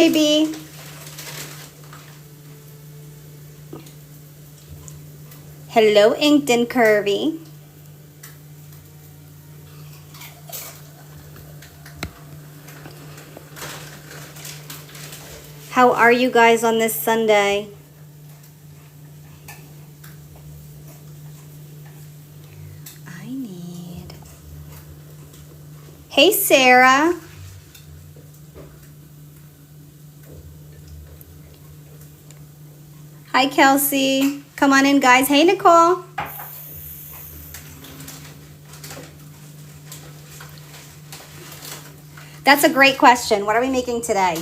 Baby. Hello, Inked and Curvy. How are you guys on this Sunday? Hey, Sarah. Hi, Kelsey. Come on in, guys. Hey, Nicole. That's a great question. What are we making today?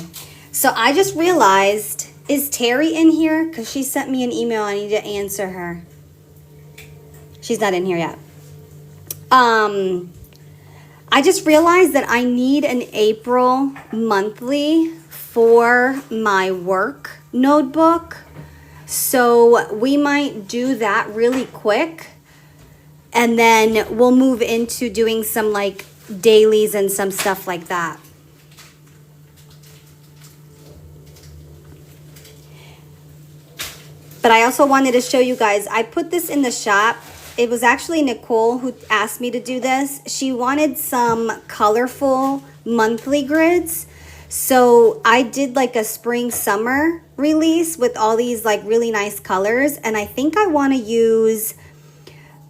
So I just realized, is Terry in here? Because she sent me an email. I need to answer her. She's not in here yet. I just realized that I need an April monthly for my work notebook. So we might do that really quick. And then we'll move into doing some like dailies and some stuff like that. But I also wanted to show you guys, I put this in the shop. It was actually Nicole who asked me to do this. She wanted some colorful monthly grids. So I did like a spring summer release with all these like really nice colors. And I think I want to use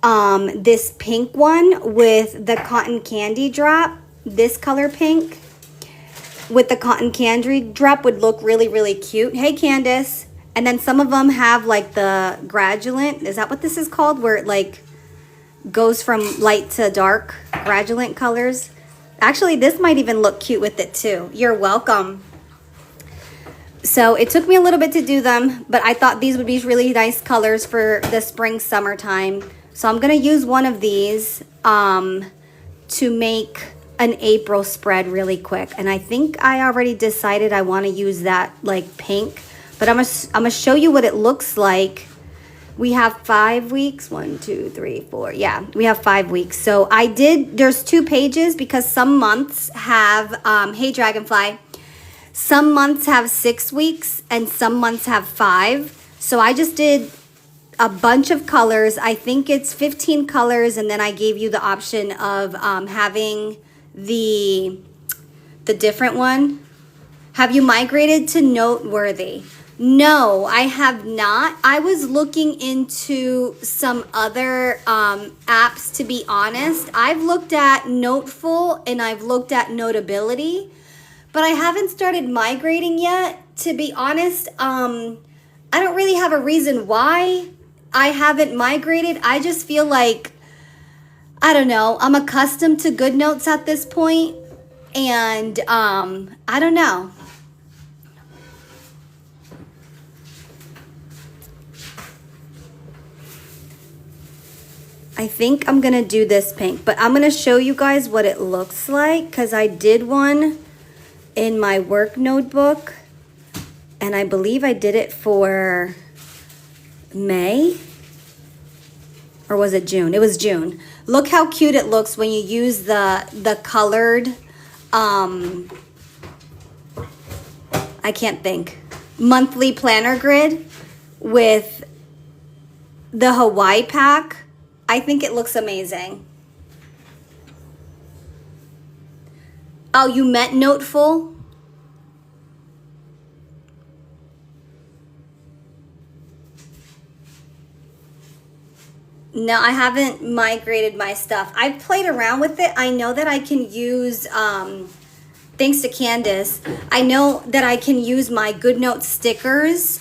this pink one with the cotton candy drop. This color pink with the cotton candy drop would look really, really cute. Hey, Candace. And then some of them have like the gradient. Is that what this is called? Where it like goes from light to dark, gradient colors. Actually, this might even look cute with it too. You're welcome. So it took me a little bit to do them, but I thought these would be really nice colors for the spring, summertime. So I'm gonna use one of these to make an April spread really quick. And I think I already decided I wanna use that like pink. But I'm gonna show you what it looks like. We have 5 weeks. 1, 2, 3, 4. Yeah, we have 5 weeks. So there's 2 pages because some months have, hey Dragonfly, some months have 6 weeks and some months have 5. So I just did a bunch of colors. I think it's 15 colors, and then I gave you the option of having the different one. Have you migrated to Noteworthy? No, I have not. I was looking into some other apps, to be honest. I've looked at Noteful and I've looked at Notability, but I haven't started migrating yet. To be honest, I don't really have a reason why I haven't migrated. I just feel like, I don't know, I'm accustomed to GoodNotes at this point, and I don't know. I think I'm gonna do this pink, but I'm gonna show you guys what it looks like because I did one in my work notebook, and I believe I did it for May, or was it June? It was June. Look how cute it looks when you use the colored, I can't think, monthly planner grid with the Hawaii pack. I think it looks amazing. Oh, you meant Noteful? No, I haven't migrated my stuff. I've played around with it. I know that I can use, thanks to Candace, I know that I can use my GoodNotes stickers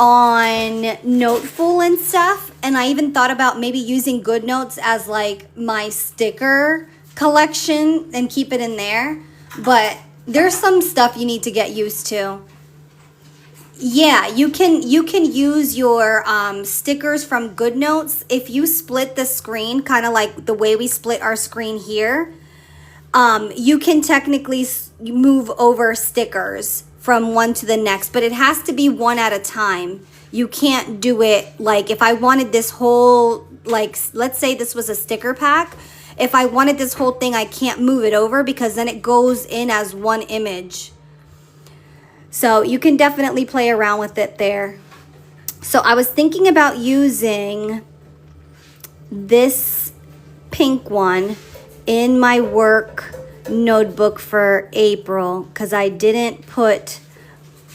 on Noteful and stuff, and I even thought about maybe using GoodNotes as like my sticker collection and keep it in there, but there's some stuff you need to get used to. Yeah, you can use your stickers from GoodNotes if you split the screen, kind of like the way we split our screen here. You can technically move over stickers from one to the next, but it has to be one at a time. You can't do it like if I wanted this whole, like let's say this was a sticker pack. If I wanted this whole thing, I can't move it over because then it goes in as one image. So you can definitely play around with it there. So I was thinking about using this pink one in my work notebook for April because I didn't put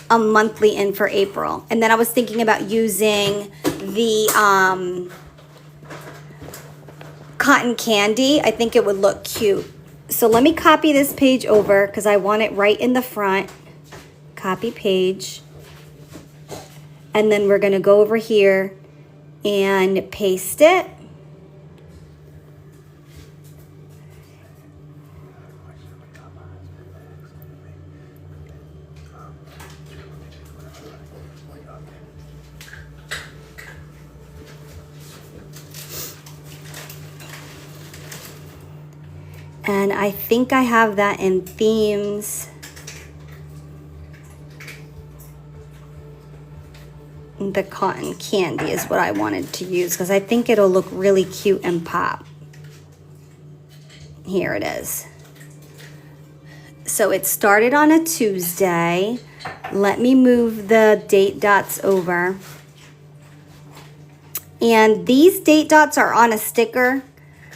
a monthly in for April. And then I was thinking about using the cotton candy. I think it would look cute. So let me copy this page over because I want it right in the front. Copy page. And then we're going to go over here and paste it. And I think I have that in themes. The cotton candy is what I wanted to use because I think it'll look really cute and pop. Here it is. So it started on a Tuesday. Let me move the date dots over. And these date dots are on a sticker,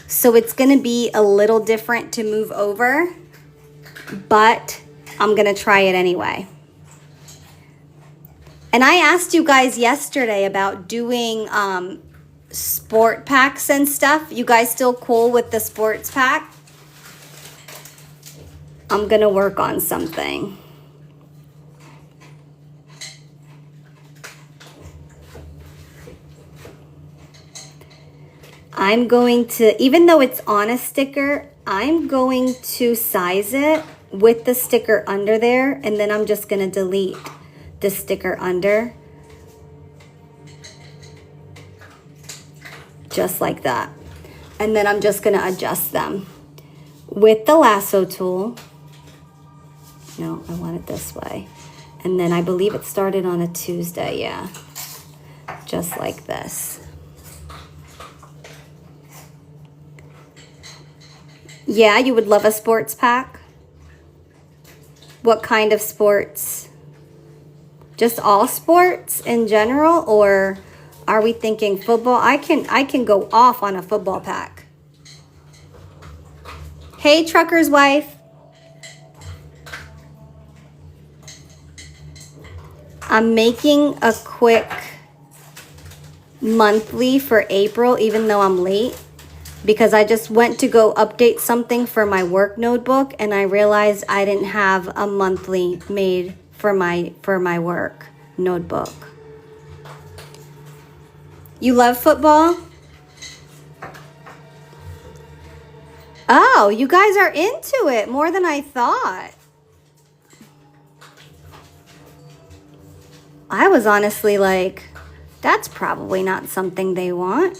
so it's going to be a little different to move over, but I'm going to try it anyway. And I asked you guys yesterday about doing sport packs and stuff. You guys still cool with the sports pack? I'm going to work on something. I'm going to, even though it's on a sticker, I'm going to size it with the sticker under there, and then I'm just going to delete the sticker under. Just like that. And then I'm just going to adjust them with the lasso tool. No, I want it this way. And then I believe it started on a Tuesday, yeah. Just like this. Yeah, you would love a sports pack. What kind of sports? Just all sports in general, or are we thinking football? I can go off on a football pack. Hey, trucker's wife. I'm making a quick monthly for April, even though I'm late, because I just went to go update something for my work notebook and I realized I didn't have a monthly made for my work notebook. You love football? Oh, you guys are into it more than I thought. I was honestly like, that's probably not something they want.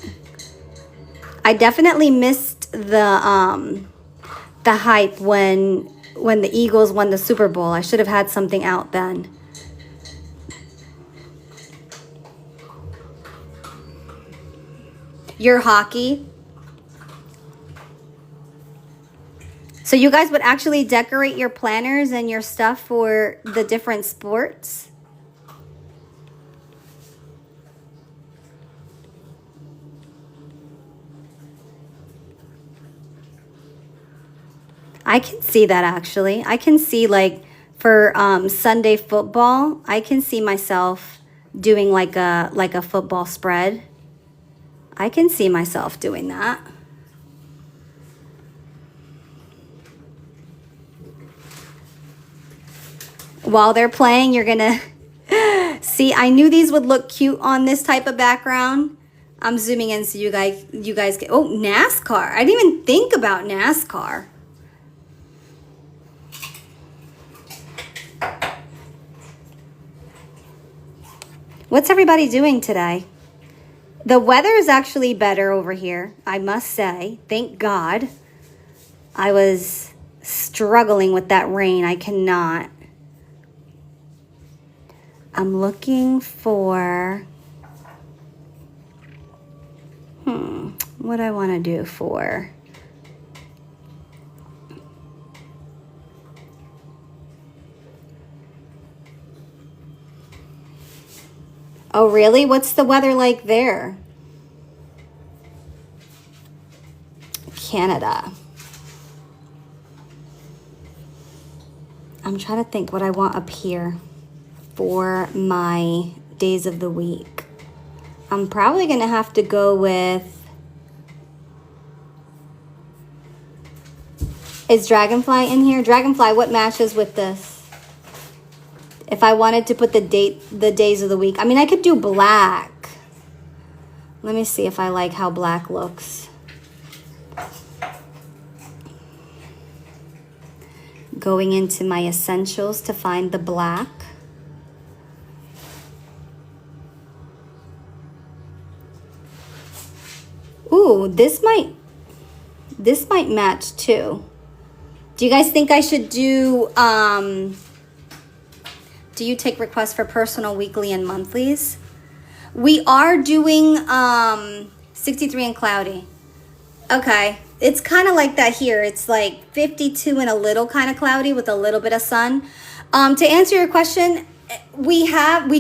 I definitely missed the hype when the Eagles won the Super Bowl. I should have had something out then. Your hockey. So you guys would actually decorate your planners and your stuff for the different sports? I can see that actually. I can see like for Sunday football, I can see myself doing like a football spread. I can see myself doing that. While they're playing, you're gonna see, I knew these would look cute on this type of background. I'm zooming in so you guys get, oh, NASCAR. I didn't even think about NASCAR. What's everybody doing today? The weather is actually better over here, I must say. Thank God. I was struggling with that rain. I cannot. I'm looking for, what do I want to do for? Oh, really? What's the weather like there? Canada. I'm trying to think what I want up here for my days of the week. I'm probably going to have to go with... Is Dragonfly in here? Dragonfly, what matches with this? If I wanted to put the days of the week. I mean, I could do black. Let me see if I like how black looks. Going into my essentials to find the black. Ooh, this might match too. Do you guys think I should do you take requests for personal, weekly, and monthlies? We are doing 63 and cloudy. Okay. It's kind of like that here. It's like 52 and a little kind of cloudy with a little bit of sun. To answer your question, we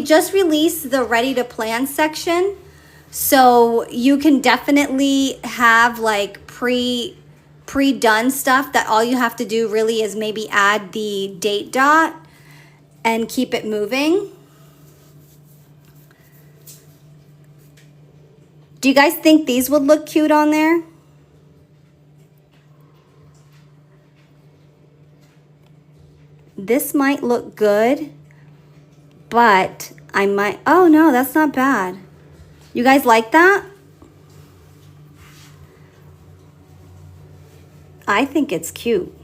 just released the ready to plan section. So you can definitely have like pre-done stuff that all you have to do really is maybe add the date dot and keep it moving. Do you guys think these would look cute on there? This might look good, but I might... Oh, no, that's not bad. You guys like that? I think it's cute.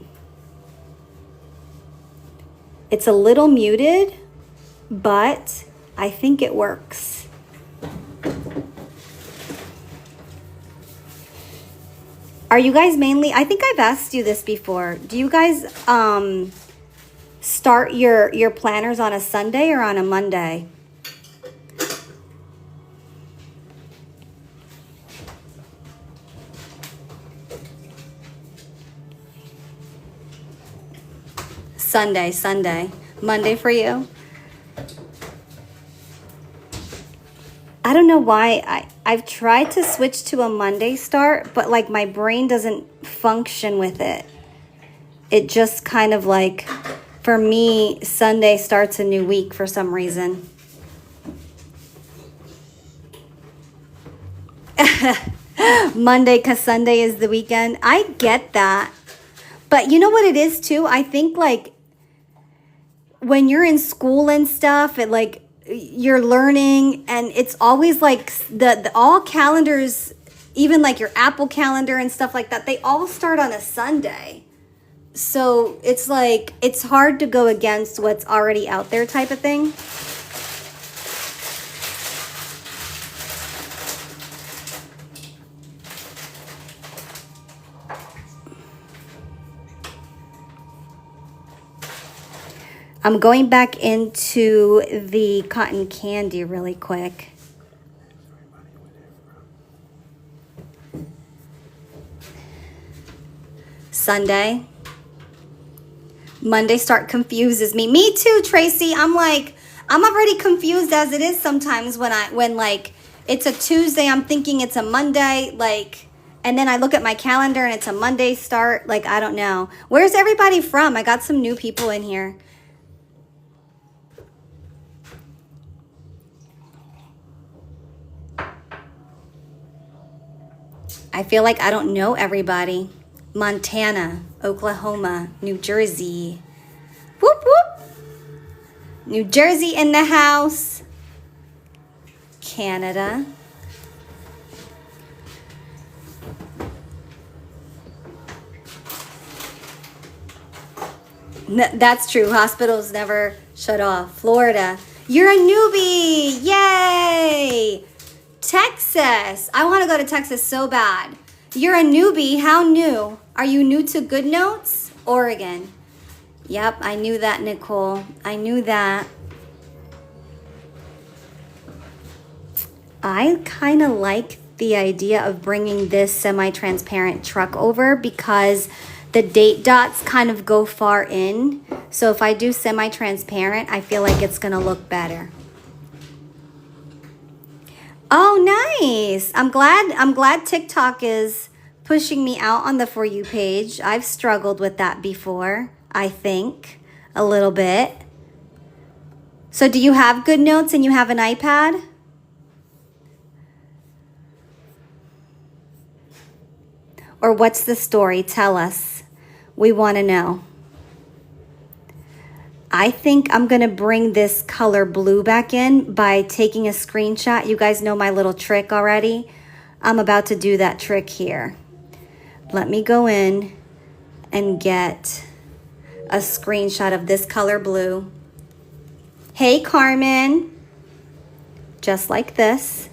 It's a little muted, but I think it works. Are you guys mainly... I think I've asked you this before. Do you guys start your planners on a Sunday or on a Monday? Sunday. Monday for you? I don't know why. I've tried to switch to a Monday start, but like my brain doesn't function with it. It just kind of like, for me, Sunday starts a new week for some reason. Monday, because Sunday is the weekend. I get that. But you know what it is too? I think like when you're in school and stuff, and like you're learning, and it's always like the all calendars, even like your Apple calendar and stuff like that, they all start on a Sunday. So it's like, it's hard to go against what's already out there type of thing. I'm going back into the cotton candy really quick. Sunday. Monday start confuses me. Me too, Tracy. I'm like, I'm already confused as it is sometimes when like it's a Tuesday, I'm thinking it's a Monday, like, and then I look at my calendar and it's a Monday start. Like, I don't know. Where's everybody from? I got some new people in here. I feel like I don't know everybody. Montana, Oklahoma, New Jersey. Whoop, whoop. New Jersey in the house. Canada. That's true. Hospitals never shut off. Florida. You're a newbie. Yay. Texas. I want to go to Texas so bad. You're a newbie. How new? Are you new to GoodNotes? Oregon. Yep, I knew that, Nicole. I knew that. I kind of like the idea of bringing this semi-transparent truck over because the date dots kind of go far in. So if I do semi-transparent, I feel like it's going to look better. Oh, nice. I'm glad TikTok is pushing me out on the For You page. I've struggled with that before, I think, a little bit. So do you have GoodNotes and you have an iPad? Or what's the story? Tell us. We want to know. I think I'm going to bring this color blue back in by taking a screenshot. You guys know my little trick already. I'm about to do that trick here. Let me go in and get a screenshot of this color blue. Hey, Carmen. Just like this.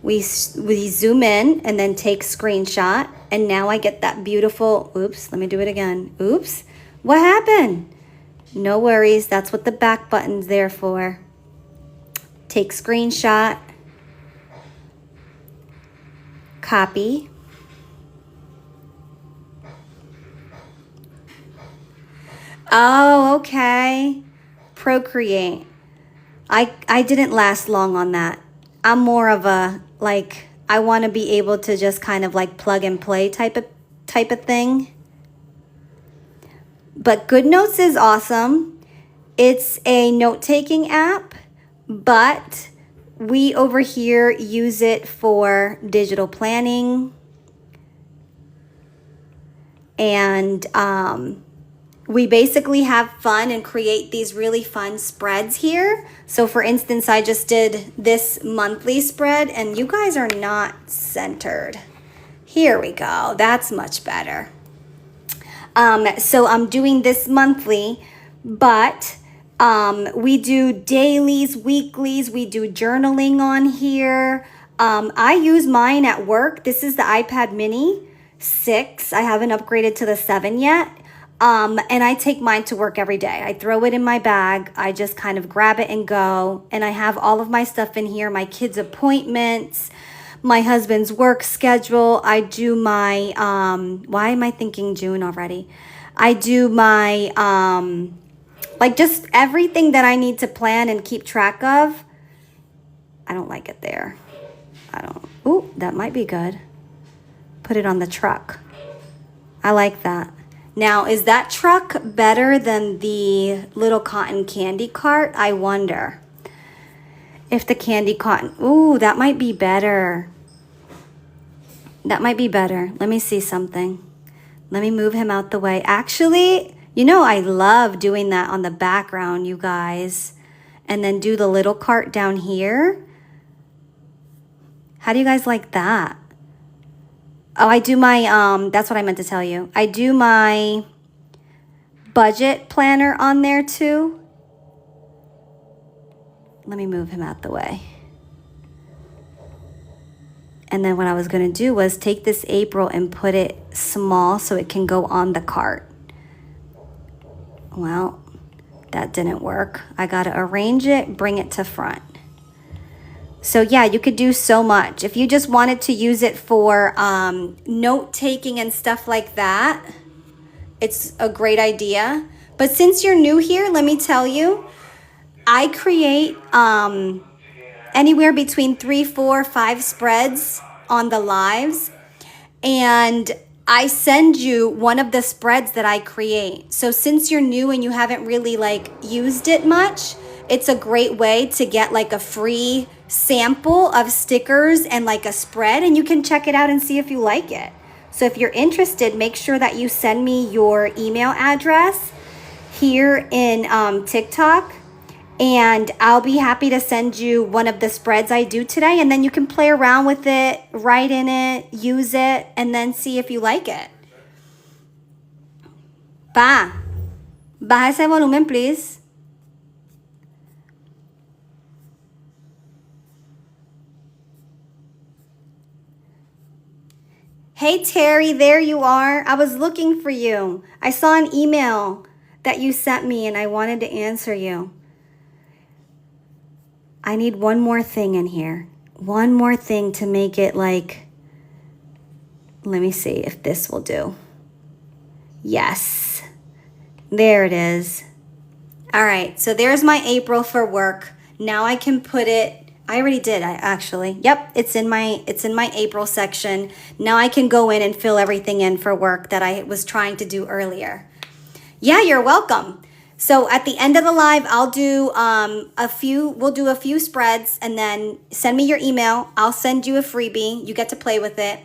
We zoom in and then take screenshot. And now I get that beautiful, oops, let me do it again. Oops, what happened? No worries, that's what the back button's there for. Take screenshot, copy. Oh, okay. Procreate. I didn't last long on that. I'm more of a, like, I want to be able to just kind of like plug and play type of thing. But GoodNotes is awesome. It's a note-taking app, but we over here use it for digital planning. And we basically have fun and create these really fun spreads here. So for instance, I just did this monthly spread and you guys are not centered. Here we go. That's much better. So I'm doing this monthly, but we do dailies, weeklies, we do journaling on here. I use mine at work. This is the iPad mini 6. I haven't upgraded to the 7 yet. And I take mine to work every day. I throw it in my bag. I just kind of grab it and go. And I have all of my stuff in here, my kids' appointments, my husband's work schedule. I do my, why am I thinking June already? I do my, like just everything that I need to plan and keep track of. I don't like it there. Ooh, that might be good. Put it on the truck. I like that. Now, is that truck better than the little cotton candy cart? I wonder if the candy cotton, ooh, that might be better. That might be better. Let me see something. Let me move him out the way. Actually, you know, I love doing that on the background, you guys. And then do the little cart down here. How do you guys like that? Oh, I do my, that's what I meant to tell you. I do my budget planner on there too. Let me move him out the way. And then what I was going to do was take this April and put it small so it can go on the cart. Well, that didn't work. I got to arrange it, bring it to front. So yeah, you could do so much. If you just wanted to use it for note-taking and stuff like that, it's a great idea. But since you're new here, let me tell you, I create anywhere between 3, 4, 5 spreads on the lives. And I send you one of the spreads that I create. So since you're new and you haven't really like used it much, it's a great way to get like a free sample of stickers and like a spread, and you can check it out and see if you like it. So if you're interested, make sure that you send me your email address here in TikTok, and I'll be happy to send you one of the spreads I do today, and then you can play around with it, write in it, use it, and then see if you like it. Pa, baja ese volumen, please. Hey, Terry, there you are. I was looking for you. I saw an email that you sent me, and I wanted to answer you. I need one more thing in here. One more thing to make it like, let me see if this will do. Yes, there it is. All right, so there's my April for work. Now I can put it I already did. I actually. Yep, it's in my April section. Now I can go in and fill everything in for work that I was trying to do earlier. Yeah, you're welcome. So at the end of the live, I'll do we'll do a few spreads, and then send me your email. I'll send you a freebie. You get to play with it.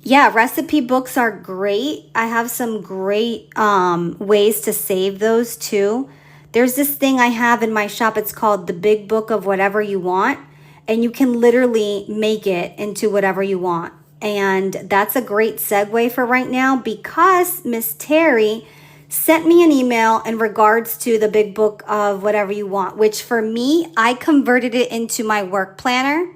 Yeah, recipe books are great. I have some great ways to save those too. There's this thing I have in my shop. It's called the Big Book of Whatever You Want. And you can literally make it into whatever you want. And that's a great segue for right now, because Miss Terry sent me an email in regards to the Big Book of Whatever You Want, which for me, I converted it into my work planner.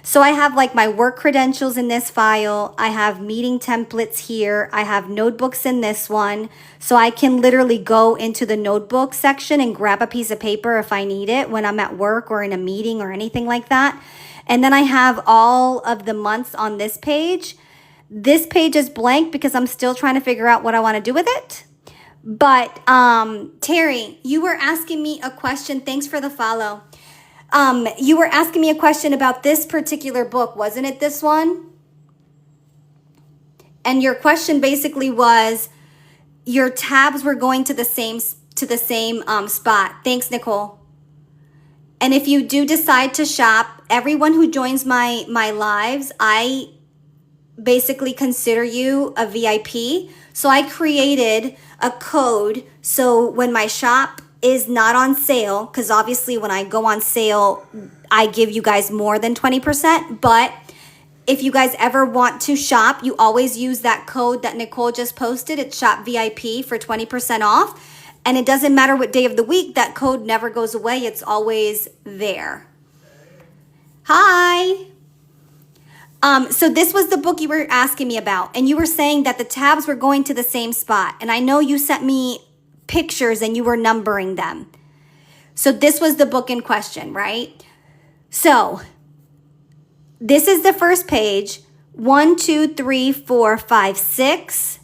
So I have like my work credentials in this file. I have meeting templates here. I have notebooks in this one. So I can literally go into the notebook section and grab a piece of paper if I need it when I'm at work or in a meeting or anything like that. And then I have all of the months on this page. This page is blank because I'm still trying to figure out what I want to do with it. But Terry, you were asking me a question. Thanks for the follow. You were asking me a question about this particular book, wasn't it this one? And your question basically was, your tabs were going to the same spot. Thanks, Nicole. And if you do decide to shop, everyone who joins my lives, I basically consider you a VIP. So I created a code. So when my shop is not on sale, because obviously when I go on sale, I give you guys more than 20%. But if you guys ever want to shop, you always use that code that Nicole just posted. It's Shop VIP for 20% off. And it doesn't matter what day of the week, that code never goes away. It's always there. Hi. So this was the book you were asking me about. And you were saying that the tabs were going to the same spot. And I know you sent me pictures and you were numbering them. So this was the book in question, right? So this is the first page. 1, 2, 3, 4, 5, 6.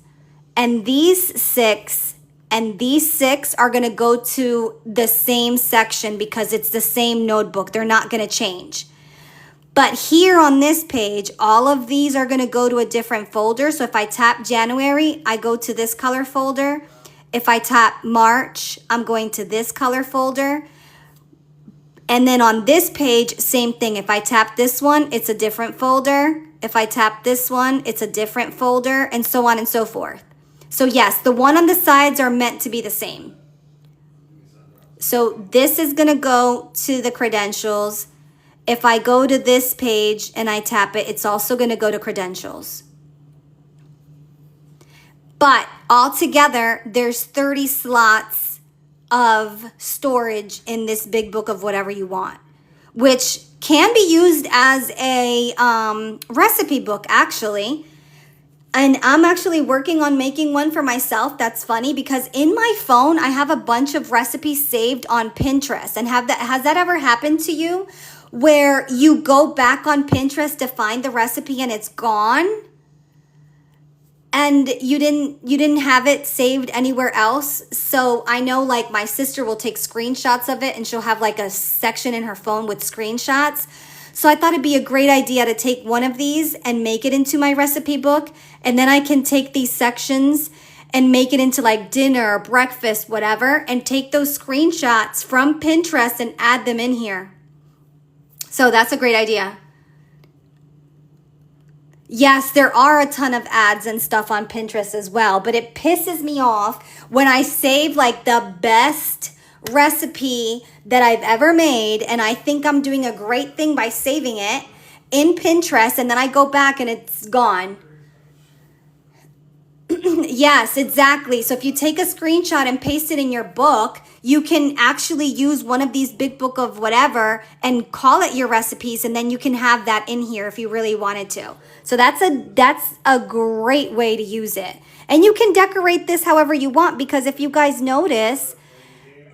And these 6 and these 6 are going to go to the same section because it's the same notebook. They're not going to change. But here on this page, all of these are going to go to a different folder. So if I tap January, I go to this color folder. If I tap March, I'm going to this color folder. And then on this page, same thing. If I tap this one, it's a different folder. If I tap this one, it's a different folder, and so on and so forth. So yes, the one on the sides are meant to be the same. So this is going to go to the credentials. If I go to this page and I tap it, it's also going to go to credentials. But altogether, there's 30 slots of storage in this big book of whatever you want, which can be used as a recipe book, actually. And I'm actually working on making one for myself. That's funny because in my phone, I have a bunch of recipes saved on Pinterest. And has that ever happened to you where you go back on Pinterest to find the recipe and it's gone? And you didn't have it saved anywhere else. So I know like my sister will take screenshots of it and she'll have like a section in her phone with screenshots. So I thought it'd be a great idea to take one of these and make it into my recipe book. And then I can take these sections and make it into like dinner, breakfast, whatever, and take those screenshots from Pinterest and add them in here. So that's a great idea. Yes, there are a ton of ads and stuff on Pinterest as well, but it pisses me off when I save like the best recipe that I've ever made and I think I'm doing a great thing by saving it in Pinterest and then I go back and it's gone. Yes, exactly. So if you take a screenshot and paste it in your book, you can actually use one of these big book of whatever and call it your recipes, and then you can have that in here if you really wanted to. So that's a great way to use it. And you can decorate this however you want because if you guys notice,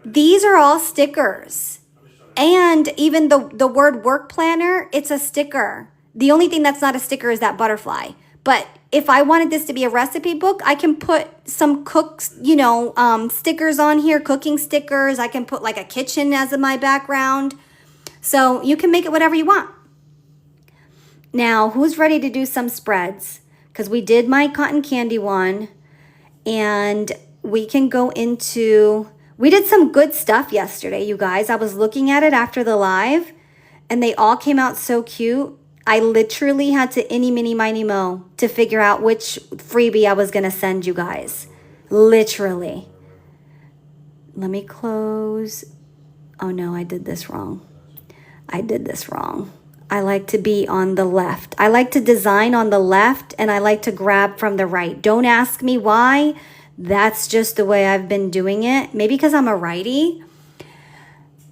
these are all stickers. And even the word work planner, it's a sticker. The only thing that's not a sticker is that butterfly. But if I wanted this to be a recipe book, I can put some stickers on here, cooking stickers. I can put like a kitchen as my background. So you can make it whatever you want. Now, who's ready to do some spreads? Because we did my cotton candy one, and we can go into, we did some good stuff yesterday, you guys. I was looking at it after the live, and they all came out so cute. I literally had to eeny, meeny, miny, mo to figure out which freebie I was going to send you guys. Literally. Let me close. Oh no, I did this wrong. I like to be on the left. I like to design on the left, and I like to grab from the right. Don't ask me why. That's just the way I've been doing it. Maybe because I'm a righty.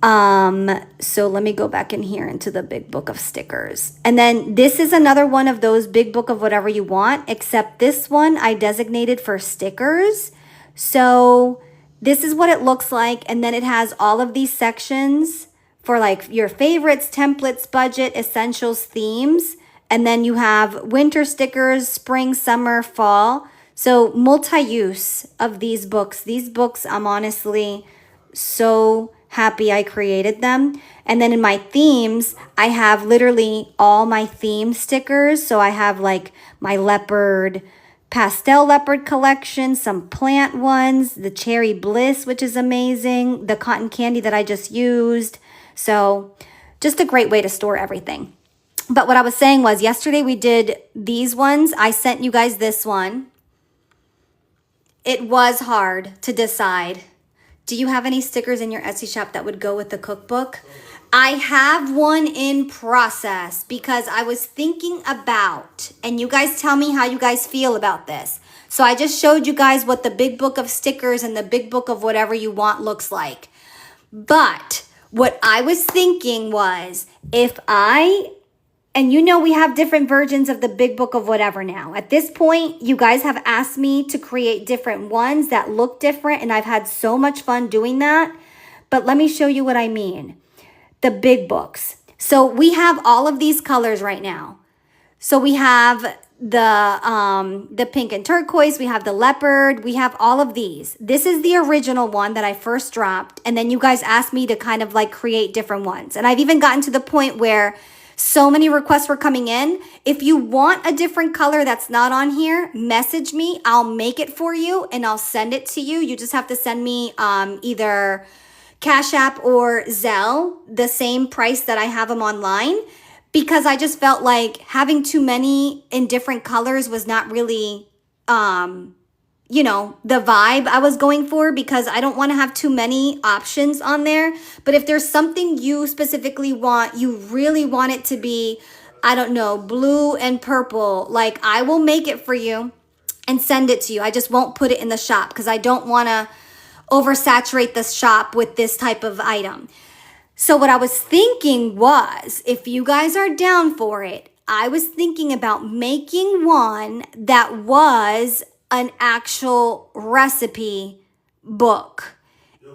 So let me go back in here into the big book of stickers. And then this is another one of those big book of whatever you want, except this one I designated for stickers. So this is what it looks like. And then it has all of these sections for like your favorites, templates, budget, essentials, themes. And then you have winter stickers, spring, summer, fall. So multi-use of these books. These books, I'm honestly so happy I created them. And then in my themes, I have literally all my theme stickers. So I have like my leopard, pastel leopard collection, some plant ones, the cherry bliss, which is amazing, the cotton candy that I just used. So just a great way to store everything. But what I was saying was yesterday we did these ones. I sent you guys this one. It was hard to decide. Do you have any stickers in your Etsy shop that would go with the cookbook? I have one in process because I was thinking about, and you guys tell me how you guys feel about this. So I just showed you guys what the big book of stickers and the big book of whatever you want looks like. But what I was thinking was and you know we have different versions of the big book of whatever now. At this point, you guys have asked me to create different ones that look different, and I've had so much fun doing that. But let me show you what I mean. The big books. So we have all of these colors right now. So we have the pink and turquoise, we have the leopard, we have all of these. This is the original one that I first dropped, and then you guys asked me to kind of like create different ones. And I've even gotten to the point where so many requests were coming in. If you want a different color that's not on here, message me. I'll make it for you and I'll send it to you. You just have to send me either Cash App or Zelle, the same price that I have them online, because I just felt like having too many in different colors was not really, the vibe I was going for, because I don't want to have too many options on there. But if there's something you specifically want, you really want it to be, I don't know, blue and purple, like I will make it for you and send it to you. I just won't put it in the shop because I don't want to oversaturate the shop with this type of item. So what I was thinking was, if you guys are down for it, I was thinking about making one that was an actual recipe book.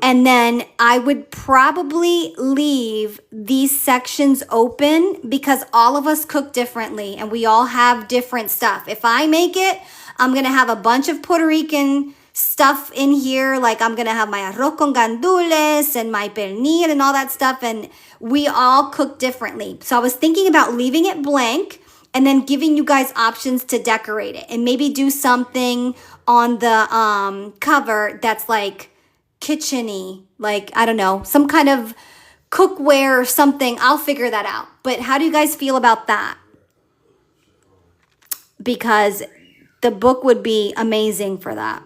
And then I would probably leave these sections open because all of us cook differently and we all have different stuff. If I make it, I'm going to have a bunch of Puerto Rican stuff in here. Like I'm going to have my arroz con gandules and my pernil and all that stuff. And we all cook differently. So I was thinking about leaving it blank and then giving you guys options to decorate it, and maybe do something on the cover that's like kitchen-y, like, I don't know, some kind of cookware or something. I'll figure that out. But how do you guys feel about that? Because the book would be amazing for that.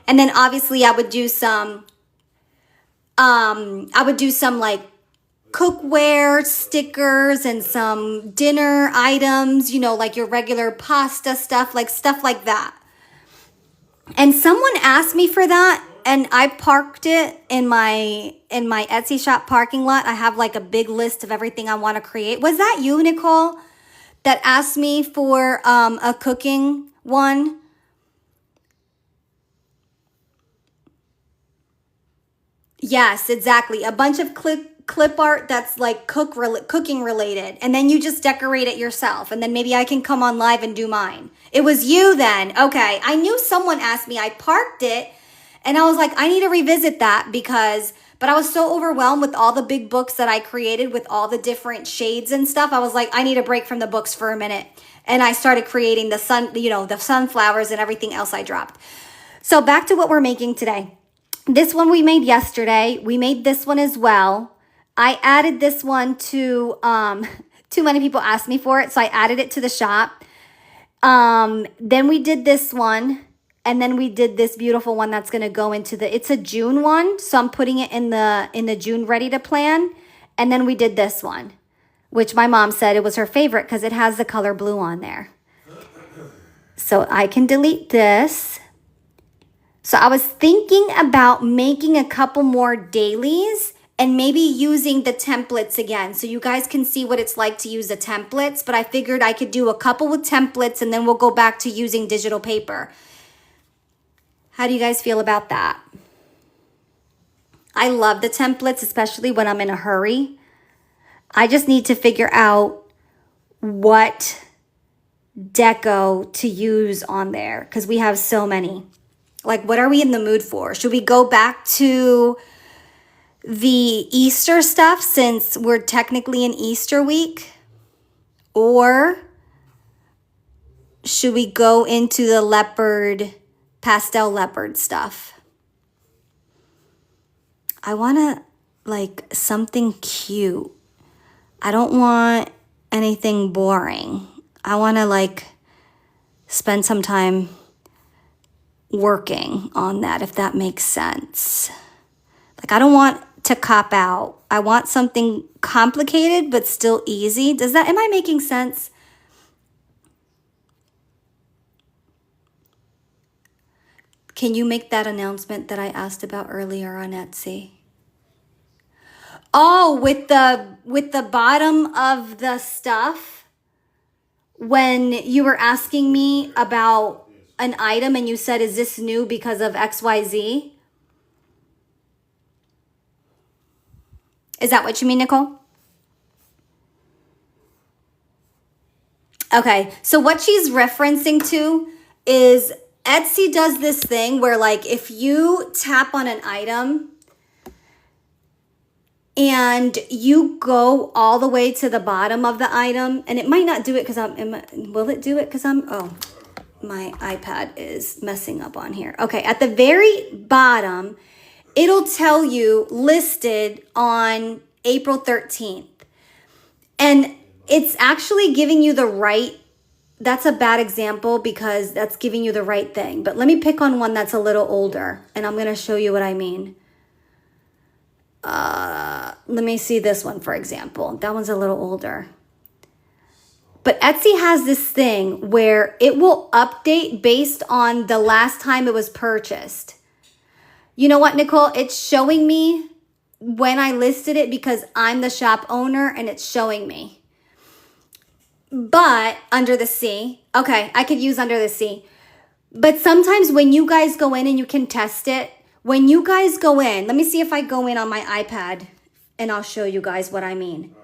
And then obviously I would do some like cookware stickers and some dinner items, like your regular pasta stuff like that. And someone asked me for that, and I parked it in my Etsy shop parking lot. I have like a big list of everything I want to create. Was that you, Nicole, that asked me for a cooking one? Yes, exactly. A bunch of clip art that's like cooking related, and then you just decorate it yourself, and then maybe I can come on live and do mine. It was you then. Okay. I knew someone asked me. I parked it and I was like, I need to revisit that because but I was so overwhelmed with all the big books that I created with all the different shades and stuff. I was like, I need a break from the books for a minute. And I started creating the the sunflowers and everything else I dropped. So back to what we're making today. This one we made yesterday. We made this one as well. I added this one to, too many people asked me for it, so I added it to the shop. Then we did this one, and then we did this beautiful one that's gonna go into it's a June one, so I'm putting it in the June ready to plan. And then we did this one, which my mom said it was her favorite because it has the color blue on there. So I can delete this. So I was thinking about making a couple more dailies and maybe using the templates again so you guys can see what it's like to use the templates. But I figured I could do a couple with templates and then we'll go back to using digital paper. How do you guys feel about that? I love the templates, especially when I'm in a hurry. I just need to figure out what deco to use on there because we have so many. Like, what are we in the mood for? Should we go back to the Easter stuff since we're technically in Easter week? Or should we go into the pastel leopard stuff? I want to, like, something cute. I don't want anything boring. I want to, like, spend some time working on that, if that makes sense. Like, I don't want to cop out. I want something complicated but still easy. Am I making sense? Can you make that announcement that I asked about earlier on Etsy? Oh, with the bottom of the stuff, when you were asking me about an item and you said, is this new because of XYZ? Is that what you mean, Nicole? Okay, so what she's referencing to is Etsy does this thing where, like, if you tap on an item and you go all the way to the bottom of the item, and it might not do it because will it do it because oh, my iPad is messing up on here. Okay, at the very bottom, it'll tell you listed on April 13th. And it's actually giving you the right, that's a bad example because that's giving you the right thing. But let me pick on one that's a little older and I'm going to show you what I mean. Let me see this one, for example. That one's a little older. But Etsy has this thing where it will update based on the last time it was purchased. You know what, Nicole? It's showing me when I listed it because I'm the shop owner and it's showing me. But under the sea, okay, I could use under the sea. But sometimes when you guys go in and you can test it, when you guys go in, let me see if I go in on my iPad and I'll show you guys what I mean.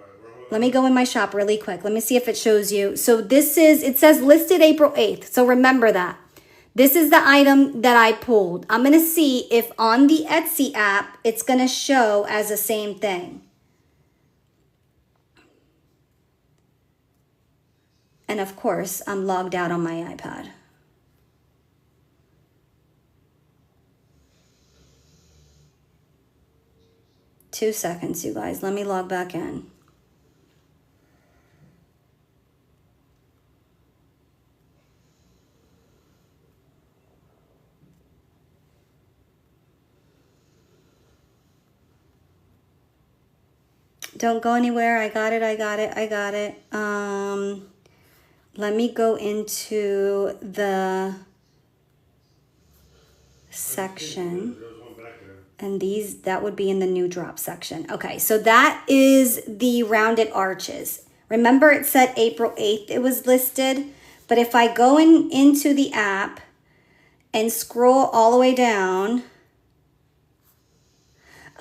Let me go in my shop really quick. Let me see if it shows you. So it says listed April 8th. So remember that. This is the item that I pulled. I'm going to see if on the Etsy app, it's going to show as the same thing. And of course, I'm logged out on my iPad. Two seconds, you guys. Let me log back in. Don't go anywhere. I got it. Let me go into the section. And that would be in the new drop section. Okay, so that is the rounded arches. Remember it said April 8th it was listed. But if I go into the app and scroll all the way down,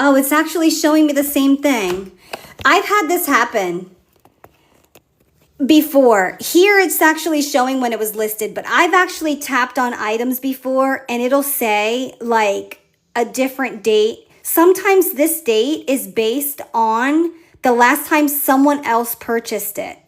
Oh, it's actually showing me the same thing. I've had this happen before. Here it's actually showing when it was listed, but I've actually tapped on items before and it'll say like a different date. Sometimes this date is based on the last time someone else purchased it.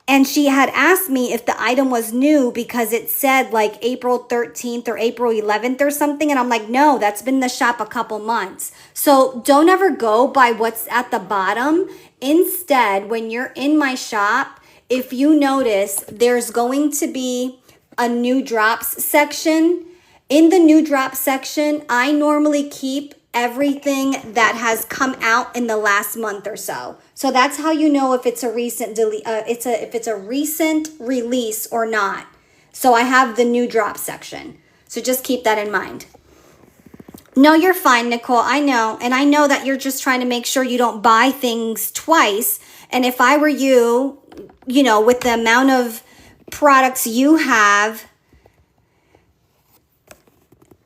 And she had asked me if the item was new because it said like April 13th or April 11th or something. And I'm like, no, that's been in the shop a couple months. So don't ever go by what's at the bottom. Instead, when you're in my shop, if you notice, there's going to be a new drops section. In the new drop section, I normally keep everything that has come out in the last month or so. So that's how you know if it's a recent if it's a recent release or not. So I have the new drop section. So just keep that in mind. No, you're fine, Nicole. I know. And I know that you're just trying to make sure you don't buy things twice. And if I were you, you know, with the amount of products you have,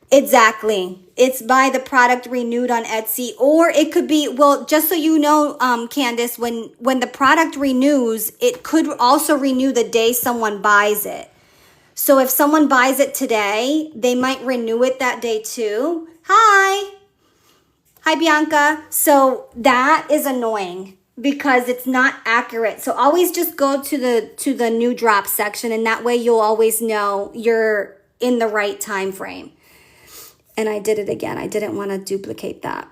exactly. It's by the product renewed on Etsy, or it could be, well, just so you know, Candace, when the product renews, it could also renew the day someone buys it. So if someone buys it today, they might renew it that day too. Hi, Bianca. So that is annoying because it's not accurate. So always just go to the new drop section, and that way you'll always know you're in the right time frame. And I did it again. I didn't want to duplicate that.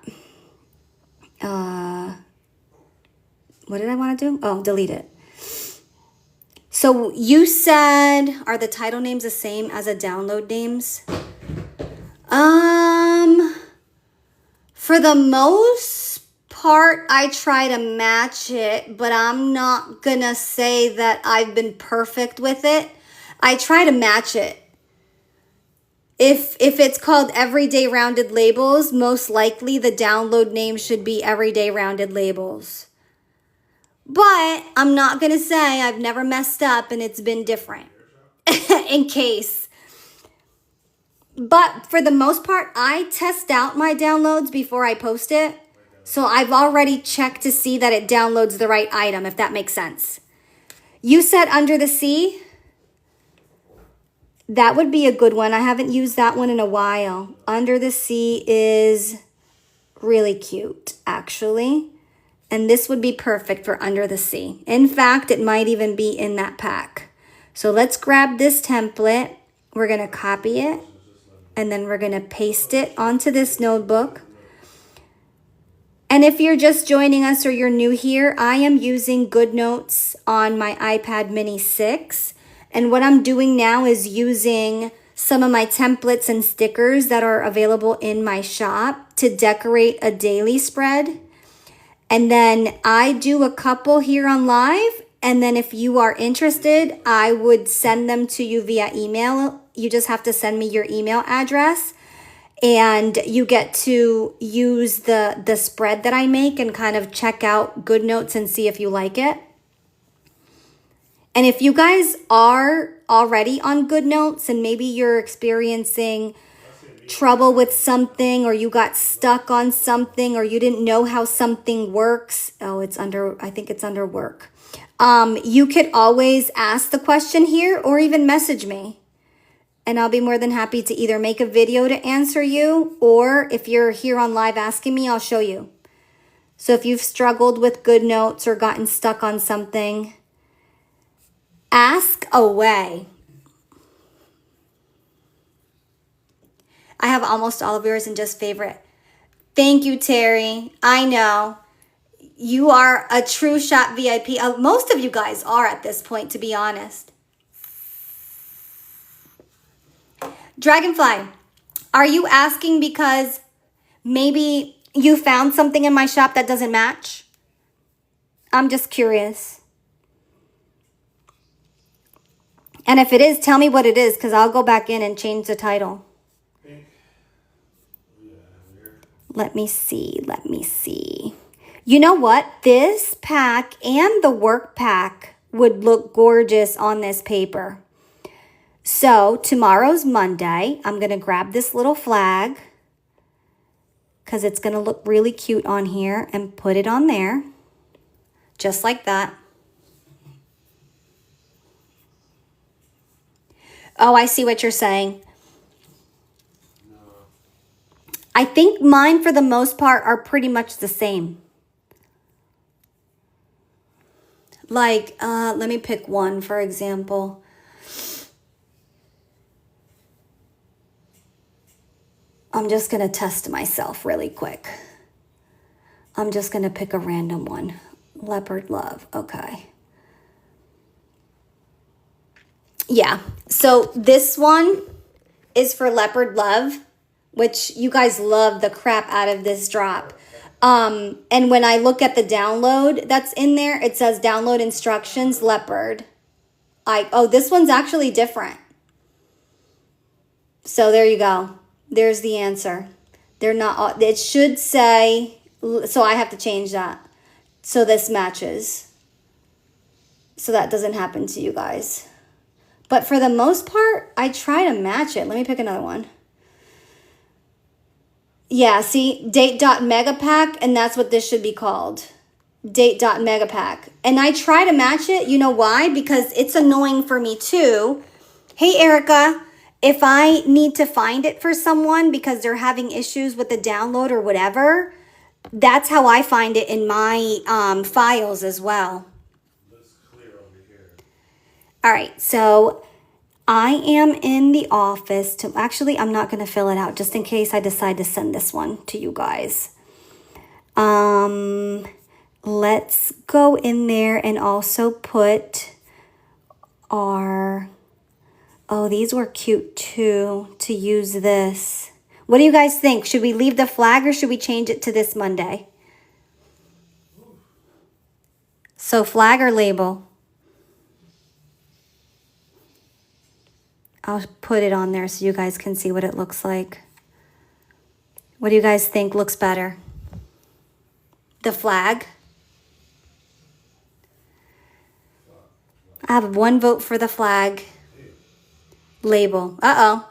What did I want to do? Oh, delete it. So you said, are the title names the same as the download names? For the most part, I try to match it, but I'm not gonna say that I've been perfect with it. I try to match it. If it's called Everyday Rounded Labels, most likely the download name should be Everyday Rounded Labels. But I'm not going to say I've never messed up and it's been different in case. But for the most part, I test out my downloads before I post it. So I've already checked to see that it downloads the right item, if that makes sense. You said Under the Sea? That would be a good one. I haven't used that one in a while. Under the Sea is really cute, actually. And this would be perfect for Under the Sea. In fact, it might even be in that pack. So let's grab this template. We're going to copy it. And then we're going to paste it onto this notebook. And if you're just joining us or you're new here, I am using GoodNotes on my iPad mini 6. And what I'm doing now is using some of my templates and stickers that are available in my shop to decorate a daily spread. And then I do a couple here on live. And then if you are interested, I would send them to you via email. You just have to send me your email address. And you get to use the spread that I make and kind of check out GoodNotes and see if you like it. And if you guys are already on GoodNotes and maybe you're experiencing trouble with something, or you got stuck on something, or you didn't know how something works. Oh, I think it's under work. You could always ask the question here or even message me. And I'll be more than happy to either make a video to answer you, or if you're here on live asking me, I'll show you. So if you've struggled with GoodNotes or gotten stuck on something, ask away. I have almost all of yours in just favorite. Thank you, Terry. I know. You are a true shop VIP. Most of you guys are at this point, to be honest. Dragonfly, are you asking because maybe you found something in my shop that doesn't match? I'm just curious. And if it is, tell me what it is, because I'll go back in and change the title. Let me see. You know what? This pack and the work pack would look gorgeous on this paper. So tomorrow's Monday. I'm going to grab this little flag. because it's going to look really cute on here, and put it on there. Just like that. Oh, I see what you're saying. I think mine, for the most part, are pretty much the same. Like, let me pick one, for example. I'm just going to test myself really quick. I'm just going to pick a random one. Leopard Love. Okay. Yeah. So this one is for Leopard Love, which you guys love the crap out of this drop. And when I look at the download that's in there, it says download instructions, Leopard. Oh, this one's actually different. So there you go. There's the answer. They're not, it should say, so I have to change that. So this matches. So that doesn't happen to you guys. But for the most part, I try to match it. Let me pick another one. Yeah, see, date.megapack, and that's what this should be called. Date.megapack. And I try to match it. You know why? Because it's annoying for me too. Hey, Erica, if I need to find it for someone because they're having issues with the download or whatever, that's how I find it in my files as well. Looks clear over here. All right, so I am in the office to, actually, I'm not going to fill it out just in case I decide to send this one to you guys. Let's go in there and also put our, oh, these were cute too, to use this. What do you guys think? Should we leave the flag or should we change it to this Monday? So flag or label? I'll put it on there so you guys can see what it looks like. What do you guys think looks better? The flag? I have one vote for the flag. Label. Uh-oh.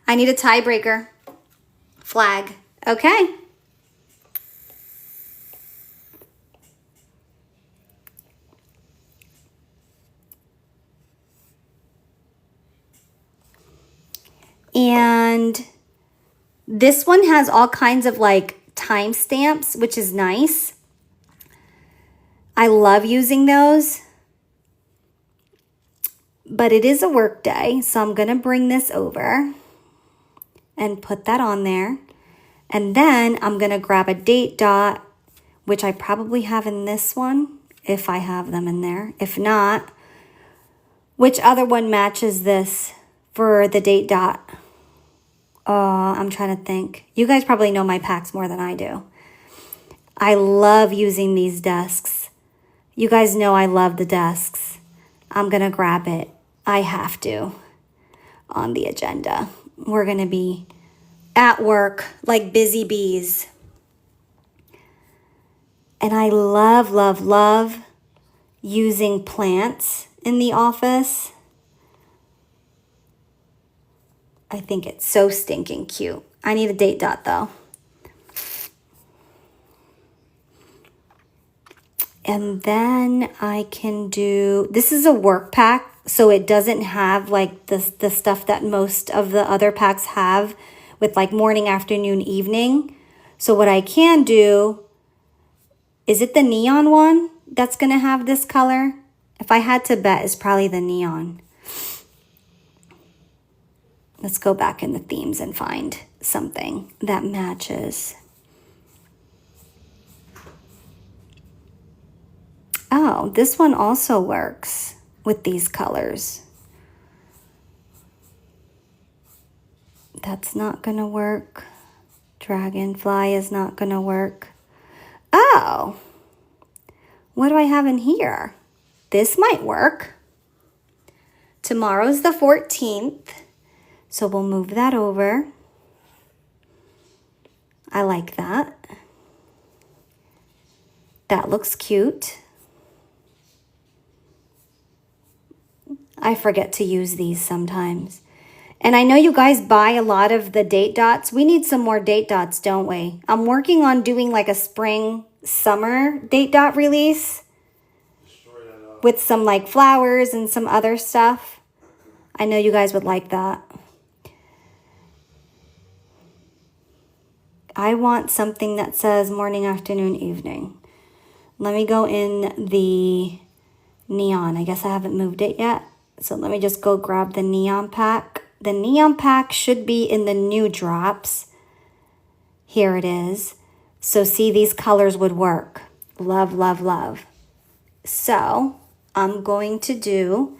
I need a tiebreaker. Flag. Okay. And this one has all kinds of like timestamps, which is nice. I love using those. But it is a work day, so I'm going to bring this over and put that on there. And then I'm going to grab a date dot, which I probably have in this one, if I have them in there. If not, which other one matches this for the date dot? Oh, I'm trying to think. You guys probably know my packs more than I do. I love using these desks. You guys know I love the desks. I'm going to grab it. I have to on the agenda. We're going to be at work like busy bees. And I love, love, love using plants in the office. I think it's so stinking cute. I need a date dot though. And then I can do, this is a work pack, so it doesn't have like the stuff that most of the other packs have with like morning, afternoon, evening. So what I can do, is it the neon one that's going to have this color? If I had to bet, it's probably the neon. Let's go back in the themes and find something that matches. Oh, this one also works with these colors. That's not gonna work. Dragonfly is not gonna work. Oh, what do I have in here? This might work. Tomorrow's the 14th. So we'll move that over. I like that. That looks cute. I forget to use these sometimes. And I know you guys buy a lot of the date dots. We need some more date dots, don't we? I'm working on doing like a spring, summer date dot release Destroy that off. with some like flowers and some other stuff. I know you guys would like that. I want something that says morning, afternoon, evening. Let me go in the neon. I guess I haven't moved it yet. So let me just go grab the neon pack. The neon pack should be in the new drops. Here it is. So see, these colors would work. Love, love, love. So I'm going to do,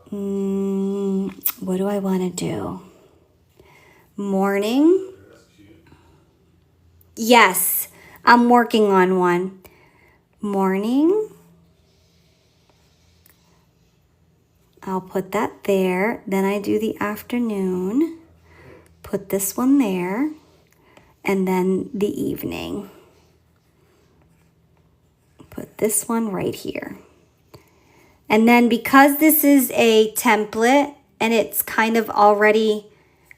what do I want to do? Morning. That's cute. Yes, I'm working on one. Morning. I'll put that there. Then I do the afternoon. Put this one there. And then the evening. Put this one right here. And then because this is a template and it's kind of already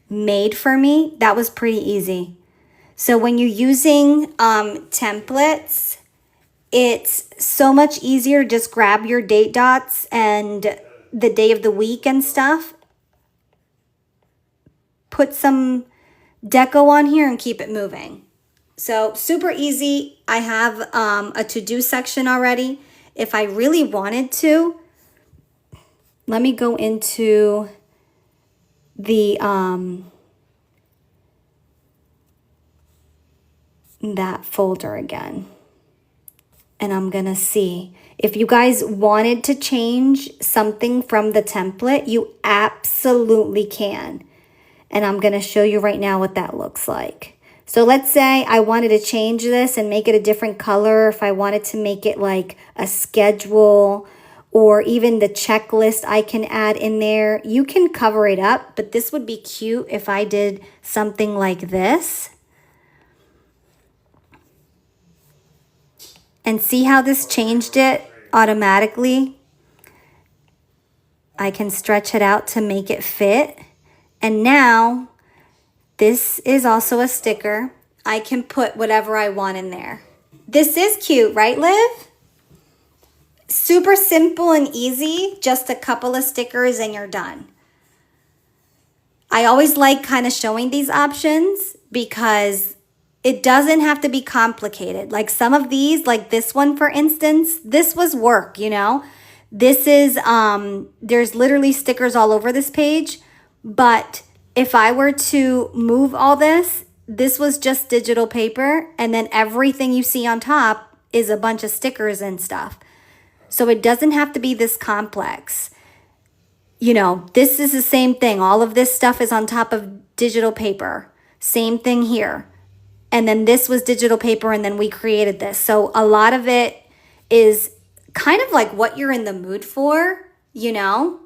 made for me, that was pretty easy. So when you're using templates, it's so much easier to just grab your date dots and the day of the week and stuff. Put some deco on here and keep it moving. So super easy. I have a to-do section already. If I really wanted to, let me go into the that folder again. And I'm gonna see if you guys wanted to change something from the template, you absolutely can. And I'm gonna show you right now what that looks like. So let's say I wanted to change this and make it a different color. If I wanted to make it like a schedule or even the checklist I can add in there, you can cover it up, but this would be cute if I did something like this. And see how this changed it automatically? I can stretch it out to make it fit. And now, this is also a sticker. I can put whatever I want in there. This is cute, right, Liv? Super simple and easy. Just a couple of stickers and you're done. I always like kind of showing these options because it doesn't have to be complicated. Like some of these, like this one, for instance, this was work, you know? This is, there's literally stickers all over this page. But if I were to move all this, this was just digital paper. And then everything you see on top is a bunch of stickers and stuff. So it doesn't have to be this complex. You know, this is the same thing. All of this stuff is on top of digital paper. Same thing here. And then this was digital paper and then we created this. So a lot of it is kind of like what you're in the mood for, you know?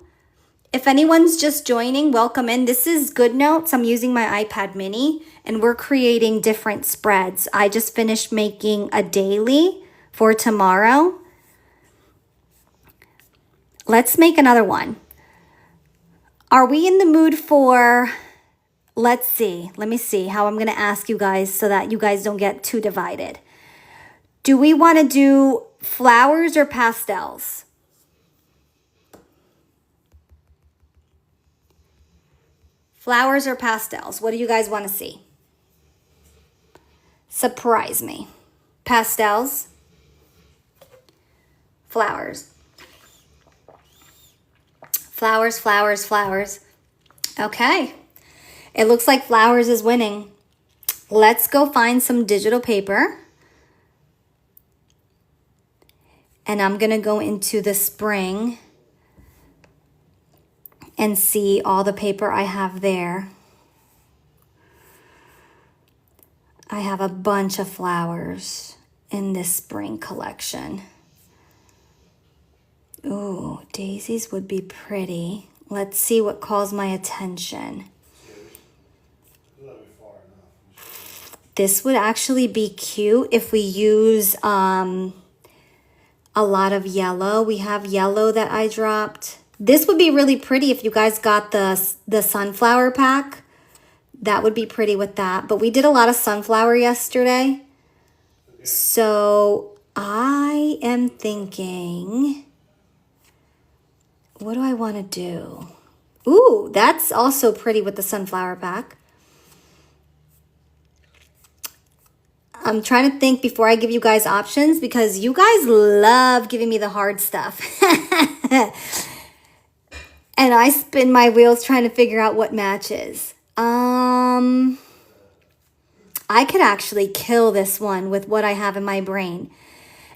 If anyone's just joining, welcome in. This is GoodNotes. I'm using my iPad mini and we're creating different spreads. I just finished making a daily for tomorrow. Let's make another one. Are we in the mood for... Let's see. Let me see how I'm going to ask you guys so that you guys don't get too divided. Do we want to do flowers or pastels? Flowers or pastels? What do you guys want to see? Surprise me. Pastels? Flowers. Flowers, flowers, flowers. Okay. It looks like flowers is winning. Let's go find some digital paper. And I'm going to go into the spring and see all the paper I have there. I have a bunch of flowers in this spring collection. Ooh, daisies would be pretty. Let's see what calls my attention. This would actually be cute if we use a lot of yellow. We have yellow that I dropped. This would be really pretty if you guys got the sunflower pack. That would be pretty with that. But we did a lot of sunflower yesterday. Okay. So I am thinking, what do I want to do? Ooh, that's also pretty with the sunflower pack. I'm trying to think before I give you guys options because you guys love giving me the hard stuff. And I spin my wheels trying to figure out what matches. I could actually kill this one with what I have in my brain.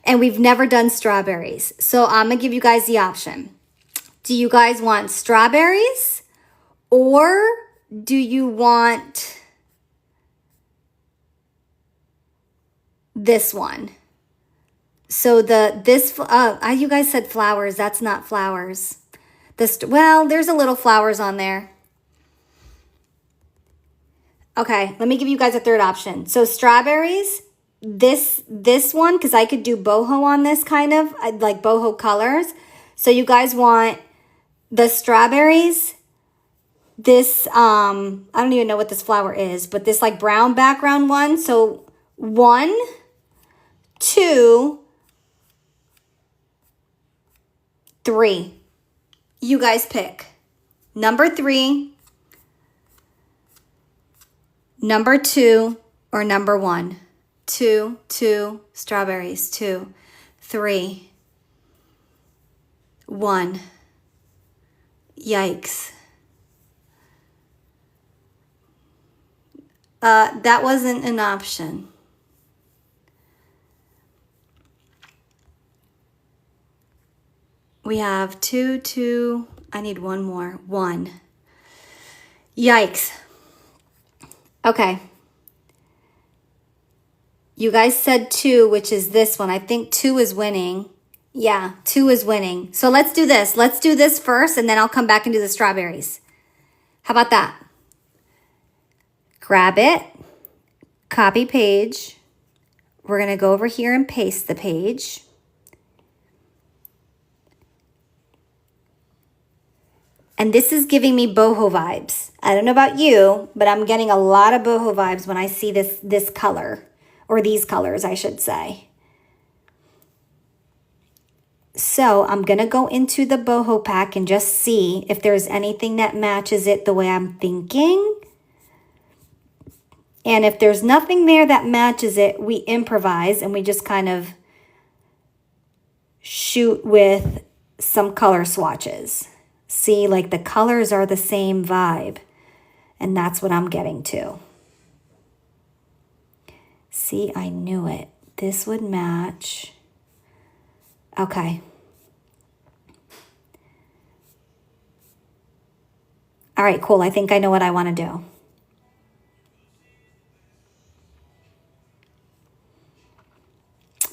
And we've never done strawberries. So I'm going to give you guys the option. Do you guys want strawberries? Or do you want this one? So you guys said flowers. That's not flowers. Well, there's a little flowers on there. Okay, let me give you guys a third option. So strawberries, this one, because I could do boho on this kind of, I'd like boho colors. So you guys want the strawberries, this, I don't even know what this flower is, but this like brown background one. So 1, 2, 3. You guys pick. Number 3. Number 2 or number 1? 2 strawberries. 2, 3, 1. Yikes. That wasn't an option. We have 2. I need one more. 1. Yikes. Okay. You guys said 2, which is this one. I think 2 is winning. Yeah, 2 is winning. So let's do this. Let's do this first, and then I'll come back and do the strawberries. How about that? Grab it. Copy page. We're going to go over here and paste the page. And this is giving me boho vibes. I don't know about you, but I'm getting a lot of boho vibes when I see this color, or these colors, I should say. So I'm going to go into the boho pack and just see if there's anything that matches it the way I'm thinking. And if there's nothing there that matches it, we improvise and we just kind of shoot with some color swatches. See, like the colors are the same vibe. And that's what I'm getting to. See, I knew it. This would match. Okay. All right, cool. I think I know what I want to do.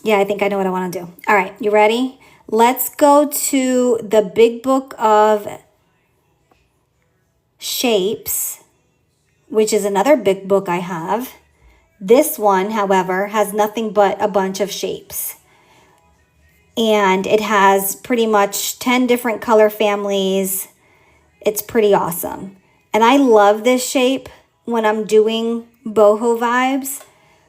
Yeah, I think I know what I want to do. All right, you ready? Let's go to the Big Book of Shapes, which is another big book I have. This one, however, has nothing but a bunch of shapes. And it has pretty much 10 different color families. It's pretty awesome. And I love this shape when I'm doing boho vibes.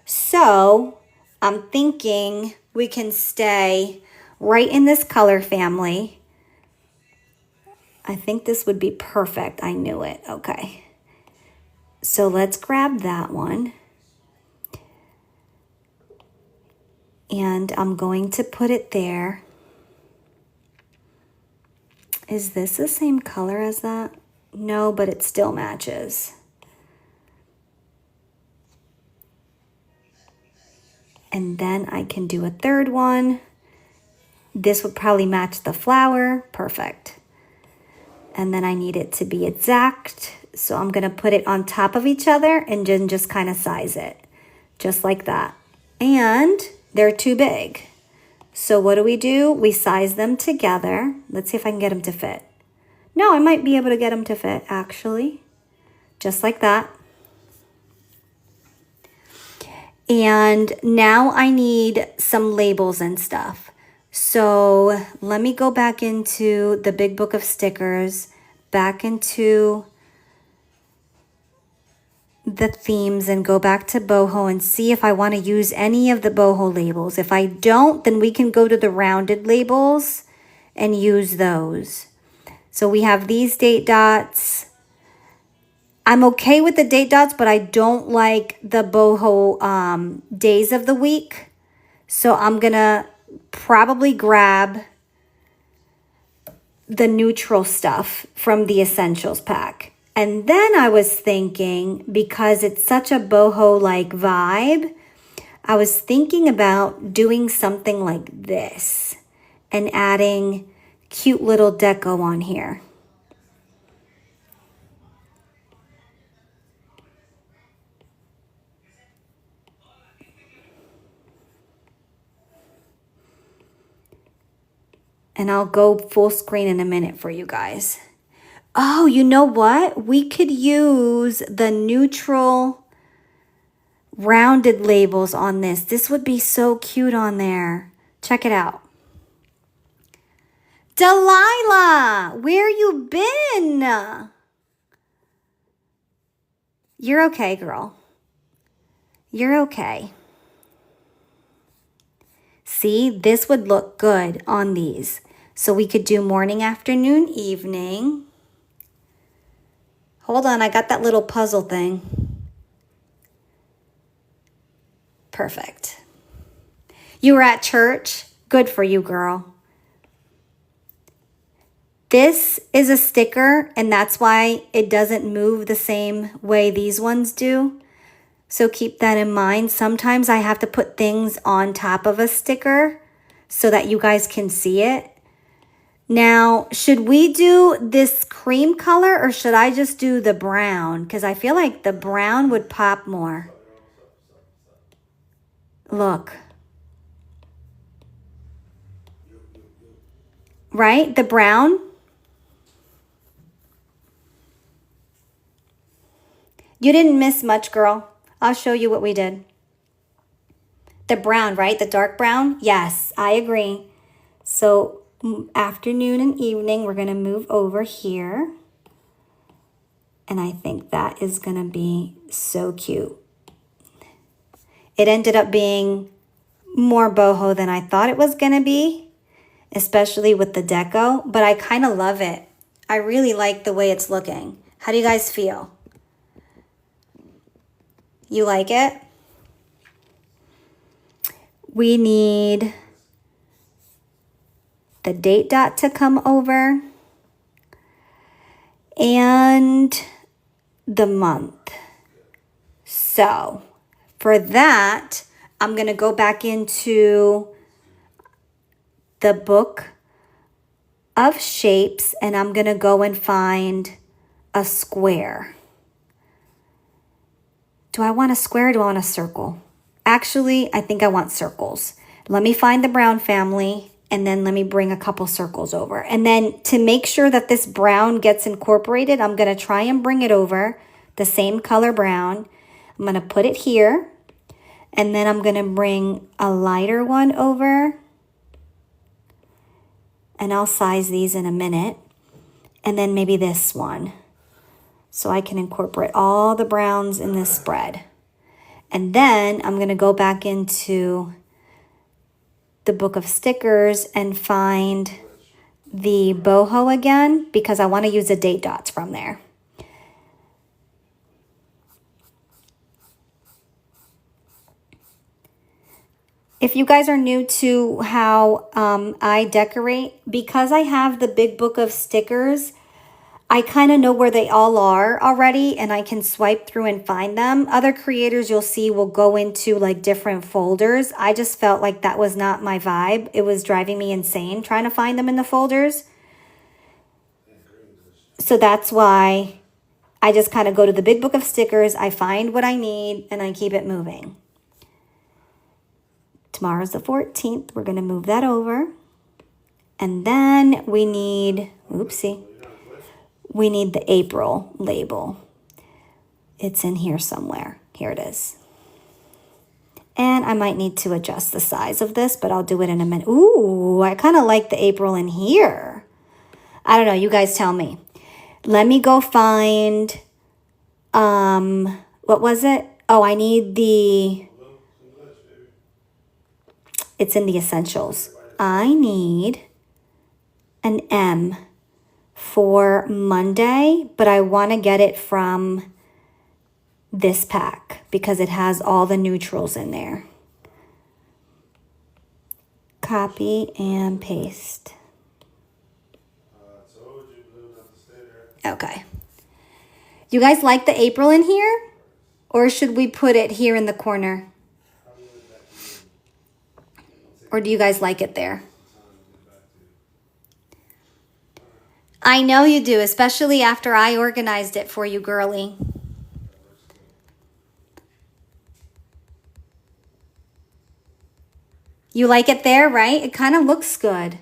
So I'm thinking we can stay right in this color family. I think this would be perfect. I knew it. Okay. So let's grab that one. And I'm going to put it there. Is this the same color as that? No, but it still matches. And then I can do a third one. This would probably match the flower. Perfect. And then I need it to be exact. So I'm going to put it on top of each other and then just kind of size it. Just like that. And they're too big. So what do? We size them together. Let's see if I can get them to fit. No, I might be able to get them to fit actually. Just like that. And now I need some labels and stuff. So let me go back into the big book of stickers, back into the themes and go back to boho and see if I want to use any of the boho labels. If I don't, then we can go to the rounded labels and use those. So we have these date dots. I'm okay with the date dots, but I don't like the boho days of the week. So I'm going to probably grab the neutral stuff from the essentials pack. And then I was thinking, because it's such a boho-like vibe, I was thinking about doing something like this and adding cute little deco on here. And I'll go full screen in a minute for you guys. Oh, you know what? We could use the neutral rounded labels on this. This would be so cute on there. Check it out. Delilah, where you been? You're okay, girl. You're okay. See, this would look good on these. So we could do morning, afternoon, evening. Hold on, I got that little puzzle thing. Perfect. You were at church? Good for you, girl. This is a sticker, and that's why it doesn't move the same way these ones do. So keep that in mind. Sometimes I have to put things on top of a sticker so that you guys can see it. Now, should we do this cream color or should I just do the brown? Because I feel like the brown would pop more. Look. Right? The brown. You didn't miss much, girl. I'll show you what we did. The brown, right? The dark brown? Yes, I agree. So afternoon and evening, we're going to move over here. And I think that is going to be so cute. It ended up being more boho than I thought it was going to be, especially with the deco. But I kind of love it. I really like the way it's looking. How do you guys feel? You like it? We need the date dot to come over and the month. So for that, I'm going to go back into the book of shapes and I'm going to go and find a square. Do I want a square or do I want a circle? Actually, I think I want circles. Let me find the brown family and then let me bring a couple circles over. And then to make sure that this brown gets incorporated, I'm going to try and bring it over, the same color brown. I'm going to put it here. And then I'm going to bring a lighter one over. And I'll size these in a minute. And then maybe this one. So I can incorporate all the browns in this spread. And then I'm going to go back into the book of stickers and find the boho again because I want to use the date dots from there. If you guys are new to how I decorate, because I have the big book of stickers, I kind of know where they all are already and I can swipe through and find them. Other creators you'll see will go into like different folders. I just felt like that was not my vibe. It was driving me insane trying to find them in the folders. So that's why I just kind of go to the big book of stickers. I find what I need and I keep it moving. Tomorrow's the 14th. We're going to move that over. And then we need, oopsie. We need the April label. It's in here somewhere. Here it is. And I might need to adjust the size of this, but I'll do it in a minute. Ooh, I kind of like the April in here. I don't know, you guys tell me. Let me go find, what was it? Oh, I need the, it's in the essentials. I need an M for Monday, but I want to get it from this pack because it has all the neutrals in there. Copy and paste. Okay. You guys like the April in here? Or should we put it here in the corner? Or do you guys like it there? I know you do, especially after I organized it for you, girly. You like it there, right? It kind of looks good.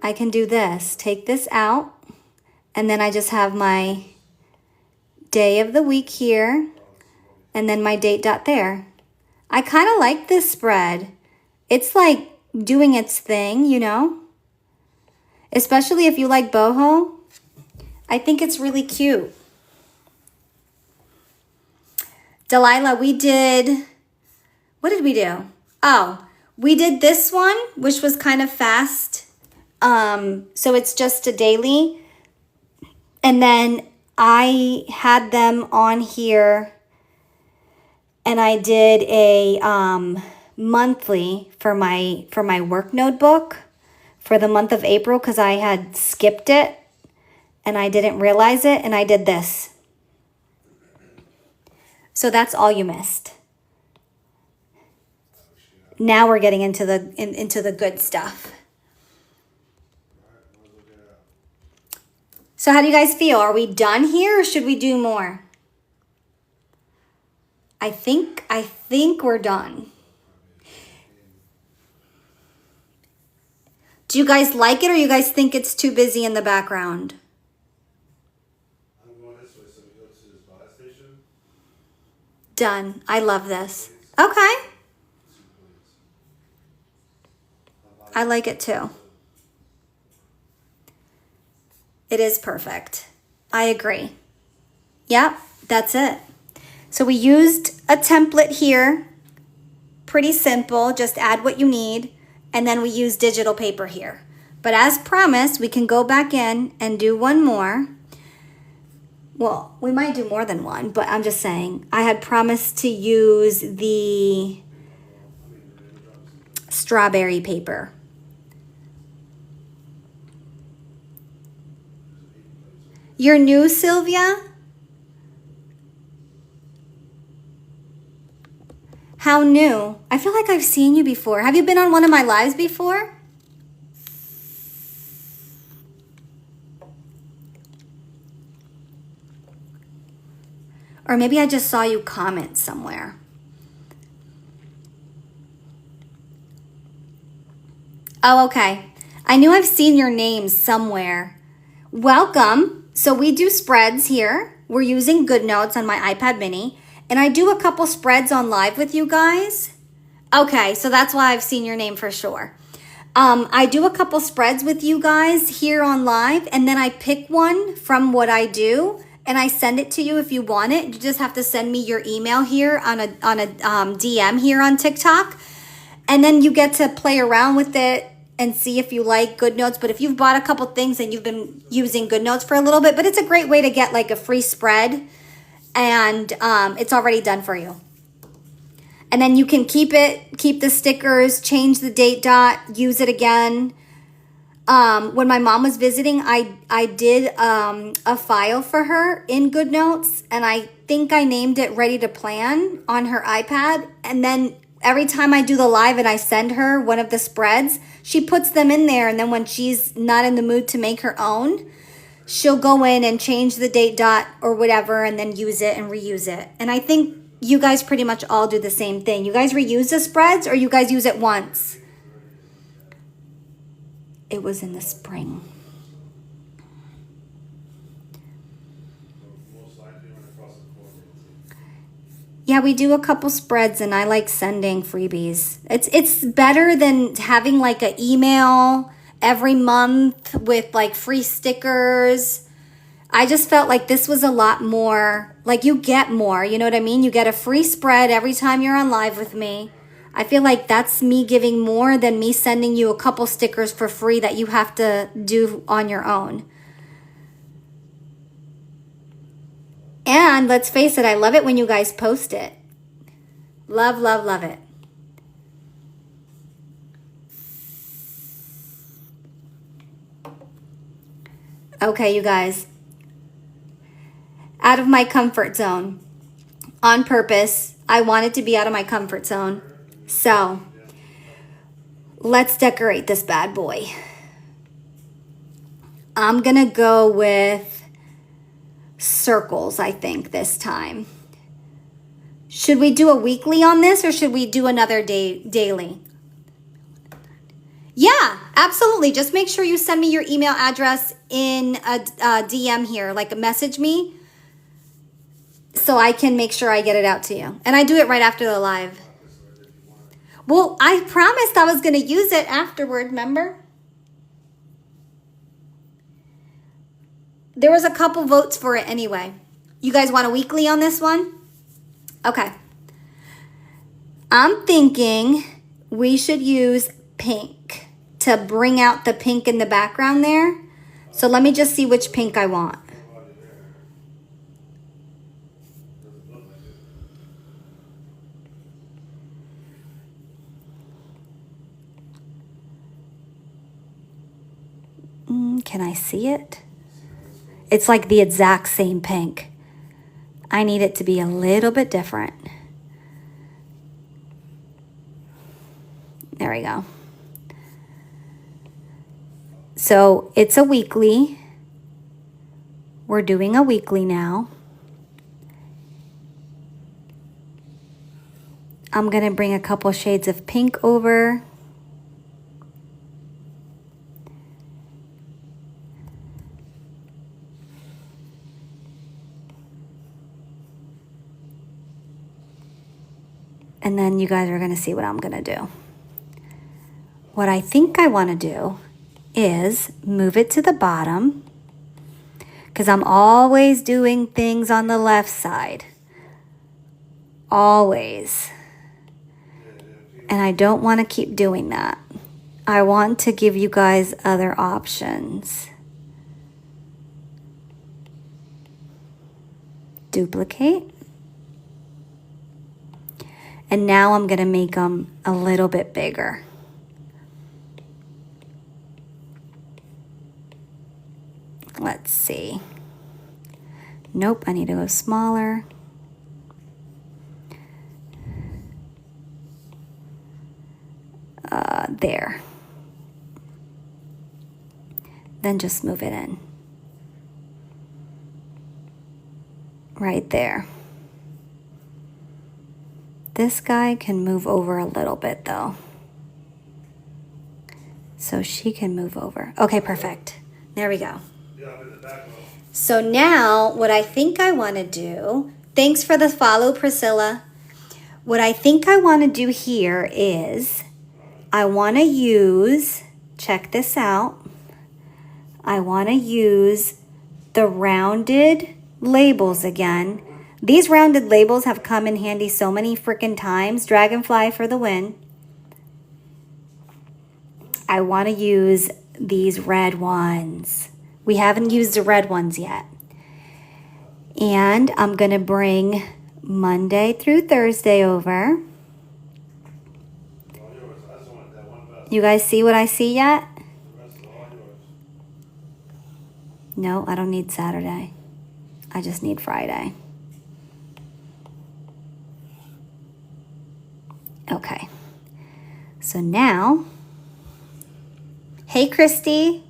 I can do this. Take this out. And then I just have my day of the week here. And then my date dot there. I kind of like this spread. It's like doing its thing, you know? Especially if you like boho. I think it's really cute. Delilah, we did... What did we do? Oh, we did this one, which was kind of fast. So it's just a daily. And then I had them on here. And I did a monthly for my work notebook for the month of April because I had skipped it and I didn't realize it, and I did this. So that's all you missed. Now we're getting into the good stuff. So how do you guys feel? Are we done here or should we do more? I think we're done. Do you guys like it or you guys think it's too busy in the background? I'm going this way, so we go to this bus station. Done. I love this. Okay. I like it too. It is perfect. I agree. Yep, that's it. So we used a template here. Pretty simple, just add what you need. And then we use digital paper here. But as promised, we can go back in and do one more. Well, we might do more than one, but I'm just saying. I had promised to use the strawberry paper. You're new, Sylvia? How new? I feel like I've seen you before. Have you been on one of my lives before? Or maybe I just saw you comment somewhere. Oh, okay. I knew I've seen your name somewhere. Welcome. So we do spreads here. We're using GoodNotes on my iPad mini. And I do a couple spreads on live with you guys. Okay, so that's why I've seen your name for sure. I do a couple spreads with you guys here on live, and then I pick one from what I do, and I send it to you if you want it. You just have to send me your email here on a DM here on TikTok, and then you get to play around with it and see if you like GoodNotes. But if you've bought a couple things and you've been using GoodNotes for a little bit, but it's a great way to get like a free spread. And it's already done for you. And then you can keep the stickers, change the date dot, use it again. When my mom was visiting, I did a file for her in GoodNotes, and I think I named it Ready to Plan on her iPad. And then every time I do the live and I send her one of the spreads, she puts them in there. And then when she's not in the mood to make her own, she'll go in and change the date dot or whatever and then use it and reuse it. And I think you guys pretty much all do the same thing. You guys reuse the spreads or you guys use it once? It was in the spring. Most likely when I cross the corner. Yeah, Yeah, we do a couple spreads and I like sending freebies. It's better than having like an email every month with like free stickers. I just felt like this was a lot more, like you get more, you know what I mean? You get a free spread every time you're on live with me. I feel like that's me giving more than me sending you a couple stickers for free that you have to do on your own. And let's face it, I love it when you guys post it. Love, love, love it. Okay, you guys. Out of my comfort zone. On purpose. I wanted to be out of my comfort zone. So, let's decorate this bad boy. I'm gonna go with circles, I think, this time. Should we do a weekly on this or should we do another daily? Yeah, absolutely. Just make sure you send me your email address in a DM here, like message me, so I can make sure I get it out to you. And I do it right after the live. Well, I promised I was going to use it afterward, remember? There was a couple votes for it anyway. You guys want a weekly on this one? Okay. I'm thinking we should use pink to bring out the pink in the background there. So let me just see which pink I want. Can I see it? It's like the exact same pink. I need it to be a little bit different. There we go. So it's a weekly. We're doing a weekly now. I'm going to bring a couple shades of pink over. And then you guys are going to see what I'm going to do. What I think I want to do is move it to the bottom, because I'm always doing things on the left side. Always. And I don't want to keep doing that. I want to give you guys other options. Duplicate. And now I'm going to make them a little bit bigger. Let's see. Nope, I need to go smaller. There. Then just move it in. Right there. This guy can move over a little bit though. So she can move over. Okay, perfect. There we go. So now what I think I want to do, thanks for the follow, Priscilla. What I think I want to do here is I want to use, check this out. I want to use the rounded labels again. These rounded labels have come in handy so many freaking times. Dragonfly for the win. I want to use these red ones. We haven't used the red ones yet. And I'm going to bring Monday through Thursday over. You guys see what I see yet? No, I don't need Saturday. I just need Friday. Okay. So now, hey, Christy.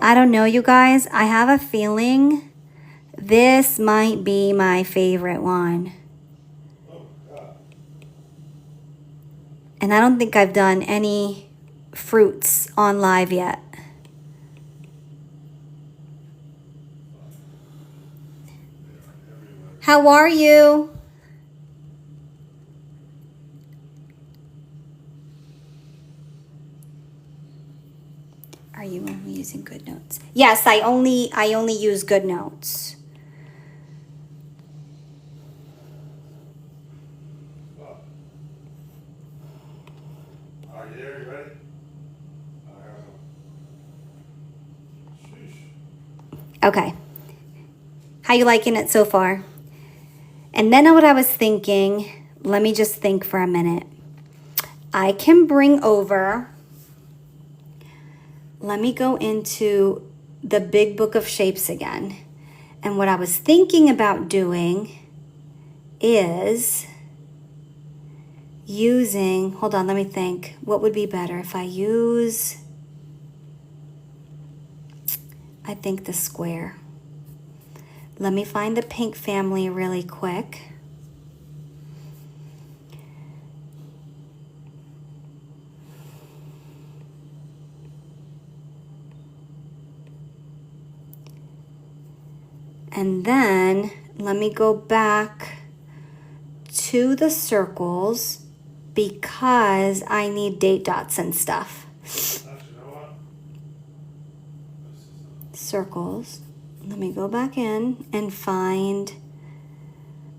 I don't know, you guys. I have a feeling this might be my favorite one. And I don't think I've done any fruits on live yet. How are you? Are you only using GoodNotes? Yes, I only use GoodNotes. Oh. Are you there? You ready? I got one. Sheesh. Okay. How you liking it so far? And then what I was thinking, let me just think for a minute. I can bring over, let me go into the big book of shapes again. And what I was thinking about doing is using, hold on, let me think. What would be better if I use, I think the square. Let me find the pink family really quick. And then let me go back to the circles because I need date dots and stuff. Actually, you know what? Circles. Let me go back in and find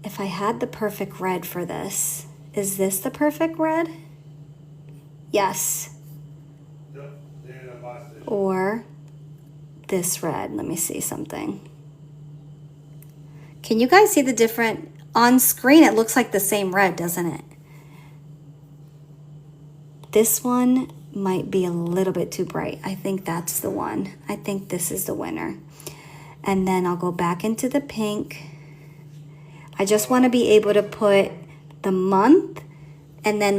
if I had the perfect red for this. Is this the perfect red? Yes. Yep. They're in the buy station. Or this red. Let me see something. Can you guys see the different on screen? It looks like the same red, doesn't it? This one might be a little bit too bright. I think that's the one. I think this is the winner. And then I'll go back into the pink. I just want to be able to put the month, and then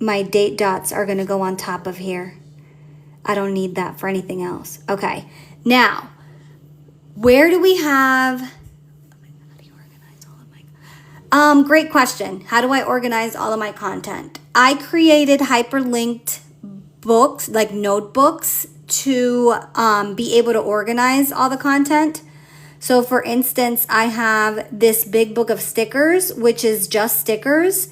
my date dots are going to go on top of here. I don't need that for anything else. Okay. Now, where do we have great question. How do I organize all of my content? I created hyperlinked books, like notebooks, to be able to organize all the content. So for instance, I have this big book of stickers, which is just stickers.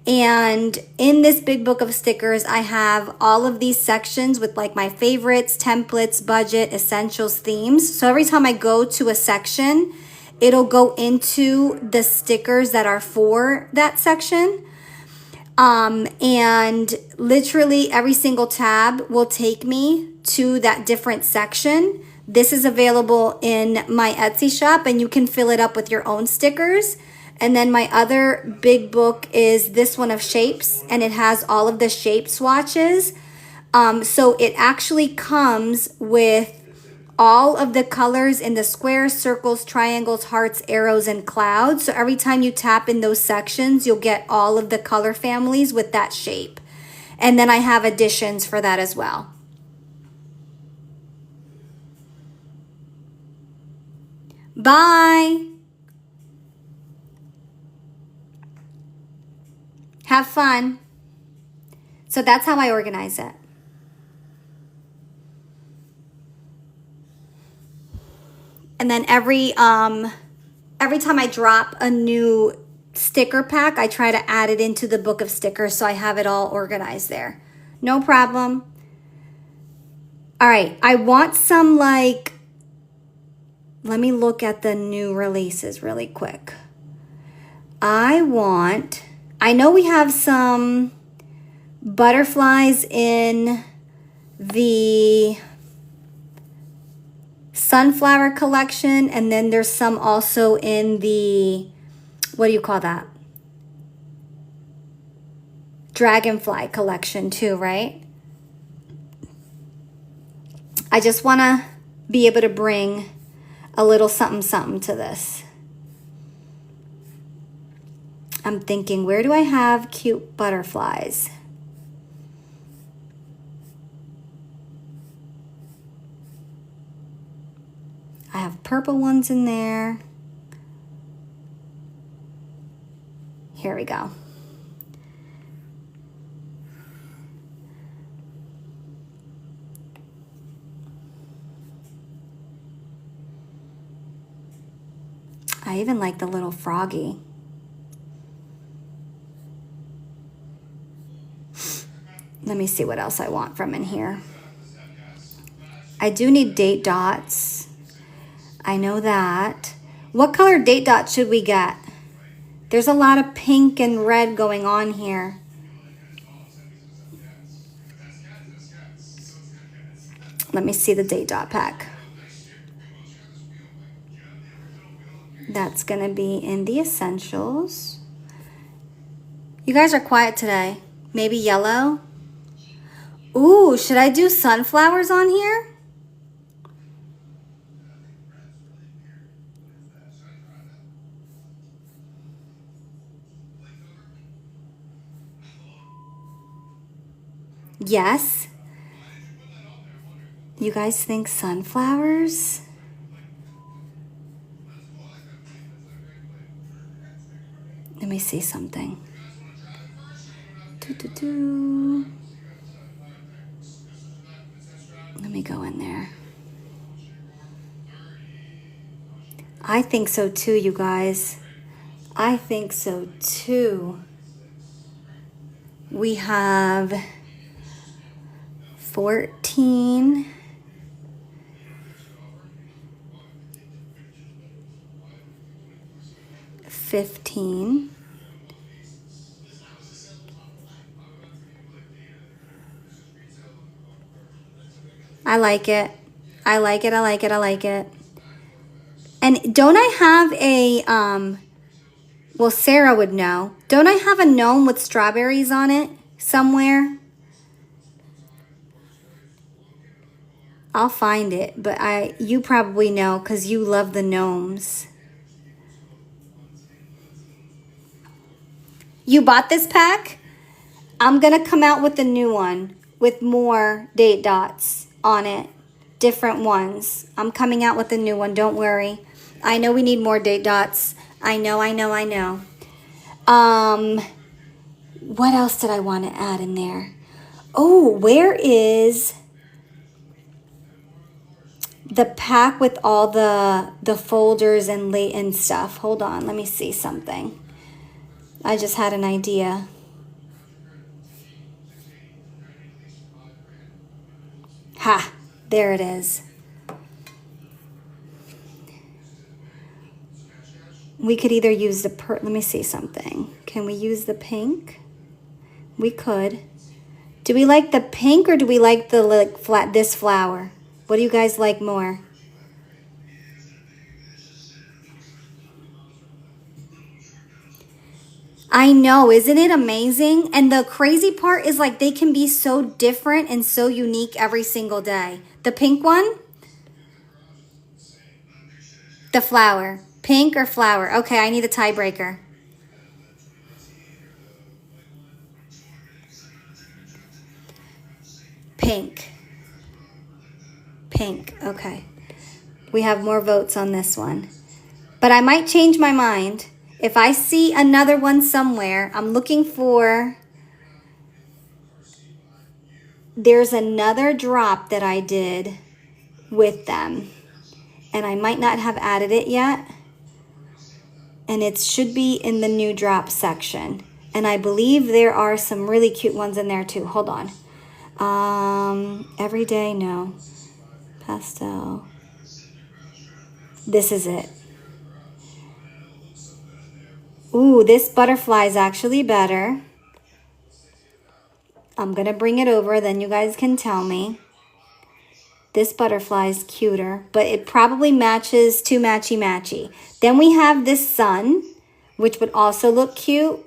And in this big book of stickers, I have all of these sections with like my favorites, templates, budget, essentials, themes. So every time I go to a section, it'll go into the stickers that are for that section. And literally every single tab will take me to that different section. This is available in my Etsy shop, and you can fill it up with your own stickers. And then my other big book is this one of shapes, and it has all of the shape swatches. So it actually comes with all of the colors in the squares, circles, triangles, hearts, arrows, and clouds. So every time you tap in those sections, you'll get all of the color families with that shape. And then I have additions for that as well. Bye. Have fun. So that's how I organize it. And then every time I drop a new sticker pack, I try to add it into the book of stickers so I have it all organized there. No problem. All right, I want some like, let me look at the new releases really quick. I know we have some butterflies in the sunflower collection, and then there's some also in the, what do you call that? Dragonfly collection too, right? I just want to be able to bring a little something something to this. I'm thinking, where do I have cute butterflies? I have purple ones in there. Here we go. I even like the little froggy. Let me see what else I want from in here. I do need date dots. I know that. What color date dots should we get? There's a lot of pink and red going on here. Let me see the date dot pack. That's gonna be in the essentials. You guys are quiet today. Maybe yellow? Ooh, should I do sunflowers on here? Yes. You guys think sunflowers? Let me see something. Let me go in there. I think so too, you guys. I think so too. We have 14. 15. I like it. I like it. I like it. I like it. And don't I have a, well, Sarah would know. Don't I have a gnome with strawberries on it somewhere? I'll find it, but you probably know because you love the gnomes. You bought this pack? I'm going to come out with a new one with more date dots on it. Different ones. I'm coming out with a new one. Don't worry. I know we need more date dots. I know. What else did I want to add in there? Oh, where is the pack with all the folders and stuff? Hold on. Let me see something. I just had an idea. Ha, there it is. We could either use let me see something. Can we use the pink? We could. Do we like the pink or do we like the this flower? What do you guys like more? I know, isn't it amazing? And the crazy part is like they can be so different and so unique every single day. The pink one? The flower. Pink or flower? Okay, I need a tiebreaker. Pink. Pink, okay. We have more votes on this one. But I might change my mind. If I see another one somewhere, I'm looking for... There's another drop that I did with them. And I might not have added it yet. And it should be in the new drop section. And I believe there are some really cute ones in there too. Hold on. Everyday, no. Pastel. This is it. Ooh, this butterfly is actually better. I'm going to bring it over, then you guys can tell me. This butterfly is cuter, but it probably matches too matchy-matchy. Then we have this sun, which would also look cute.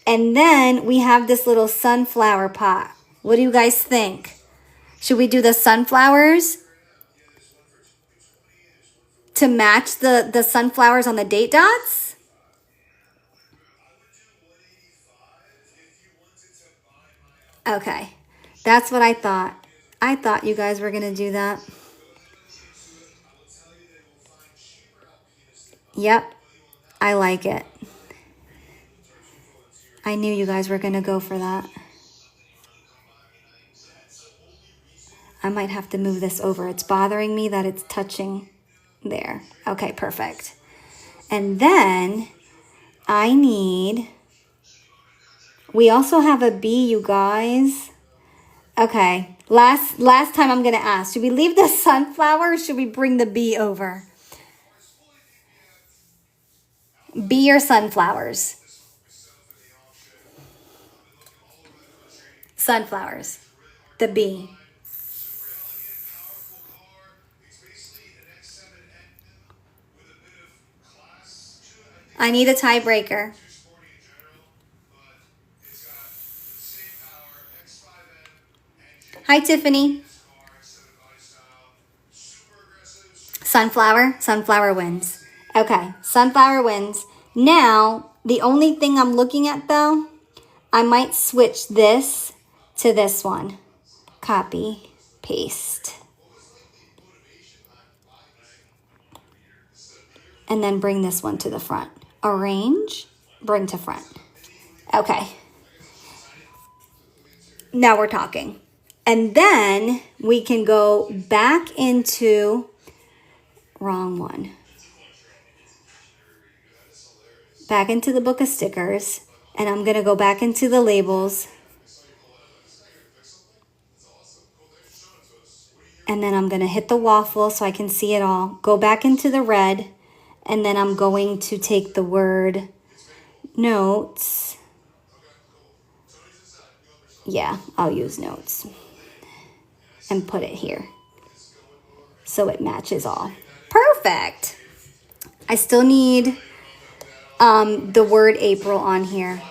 And then we have this little sunflower pot. What do you guys think? Should we do the sunflowers to match the sunflowers on the date dots? Okay, that's what I thought. I thought you guys were going to do that. Yep, I like it. I knew you guys were going to go for that. I might have to move this over. It's bothering me that it's touching there. Okay, perfect. And then I need, we also have a bee, you guys. Okay, last time I'm gonna ask, should we leave the sunflower or should we bring the bee over? Bee or sunflowers? Sunflowers. The bee. I need a tiebreaker. Hi, Tiffany. Sunflower. Sunflower wins. Okay, sunflower wins. Now, the only thing I'm looking at though, I might switch this to this one. Copy, paste. And then bring this one to the front. Arrange, bring to front. Okay. Now we're talking. And then we can go back into, wrong one. Back into the book of stickers. And I'm going to go back into the labels. And then I'm going to hit the waffle so I can see it all. Go back into the red. And then I'm going to take the word notes. Yeah, I'll use notes. And put it here. So it matches all. Perfect. I still need the word April on here.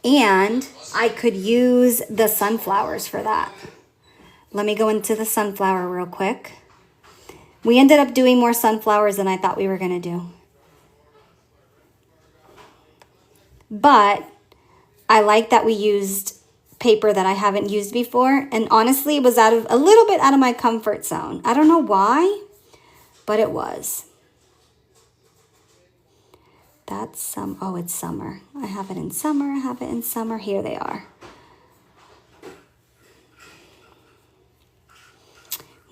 And I could use the sunflowers for that. Let me go into the sunflower real quick. We ended up doing more sunflowers than I thought we were going to do. But I like that we used paper that I haven't used before. And honestly, it was a little bit out of my comfort zone. I don't know why, but it was. That's oh, it's summer. I have it in summer. I have it in summer. Here they are.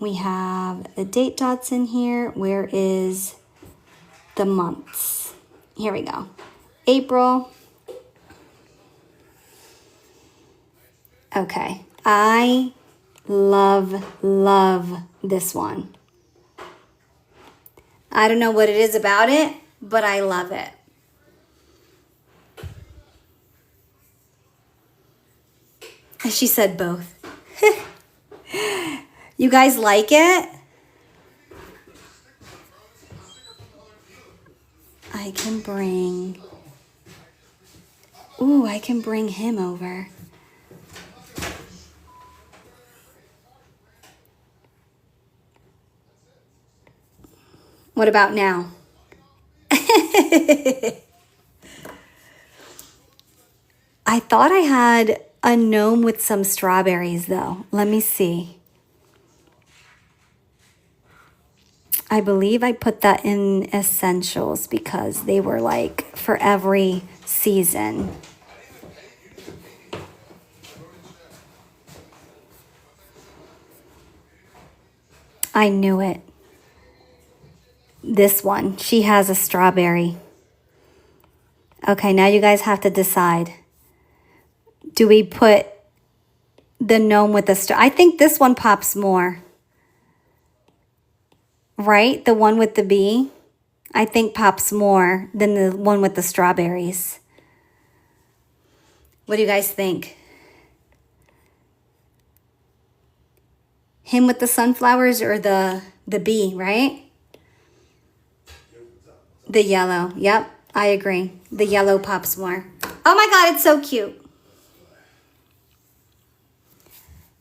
We have the date dots in here. Where is the months? Here we go. April. Okay. I love this one. I don't know what it is about it, but I love it. She said both. You guys like it? I can bring... Ooh, I can bring him over. What about now? I thought I had a gnome with some strawberries, though. Let me see. I believe I put that in essentials because they were like for every season. I knew it. This one, she has a strawberry. Okay, now you guys have to decide. Do we put the gnome with the I think this one pops more. Right? The one with the bee, I think pops more than the one with the strawberries. What do you guys think? Him with the sunflowers or the bee, right? The yellow. Yep, I agree. The yellow pops more. Oh my God, it's so cute.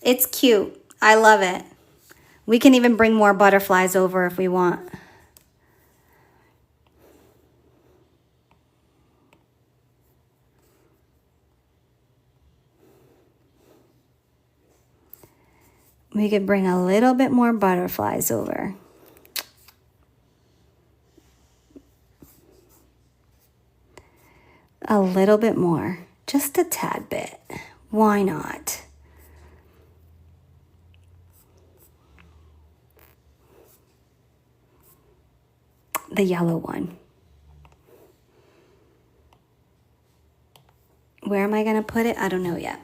It's cute. I love it. We can even bring more butterflies over if we want. We could bring a little bit more butterflies over. A little bit more. Just a tad bit. Why not? The yellow one. Where am I going to put it? I don't know yet.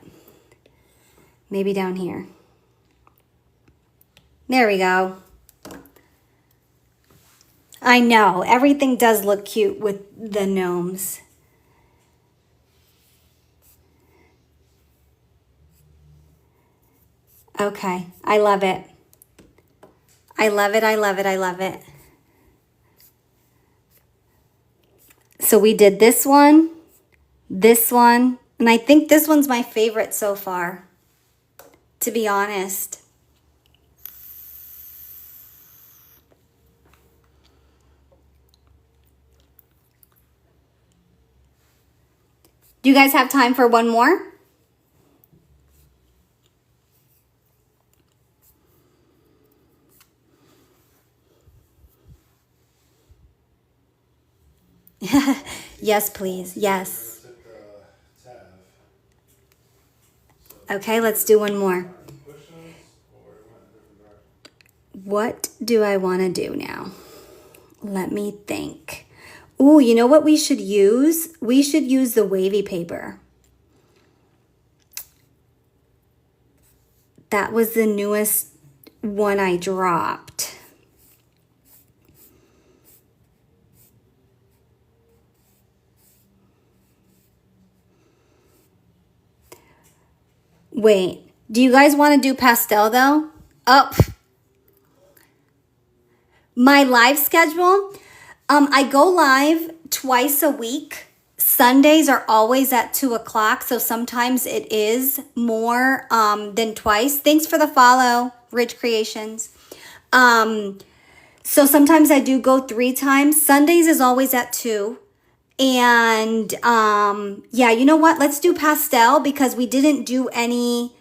Maybe down here. There we go. I know, everything does look cute with the gnomes. Okay, I love it. I love it, I love it, I love it. So we did this one, and I think this one's my favorite so far, to be honest. Do you guys have time for one more? Yes, please. Yes. Okay, let's do one more. What do I want to do now? Let me think. Ooh, you know what we should use? We should use the wavy paper. That was the newest one I dropped. Wait, do you guys want to do pastel though? Oh, my live schedule. I go live twice a week. Sundays are always at 2 o'clock, so sometimes it is more than twice. Thanks for the follow, Rich Creations. So sometimes I do go 3 times. Sundays is always at 2. And yeah, you know what? Let's do pastel because we didn't do any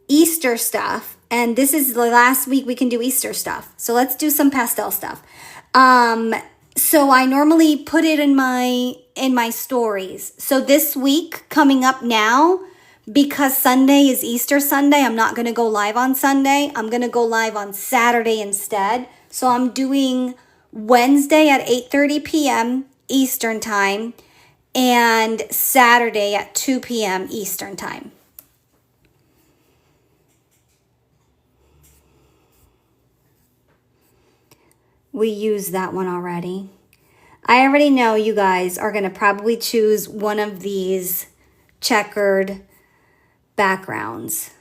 Easter stuff. And this is the last week we can do Easter stuff. So let's do some pastel stuff. So I normally put it in my stories. So this week coming up now, because Sunday is Easter Sunday, I'm not going to go live on Sunday. I'm going to go live on Saturday instead. So I'm doing Wednesday at 8:30 p.m. Eastern time and Saturday at 2 p.m. Eastern time. We used that one already. I already know you guys are going to probably choose one of these checkered backgrounds.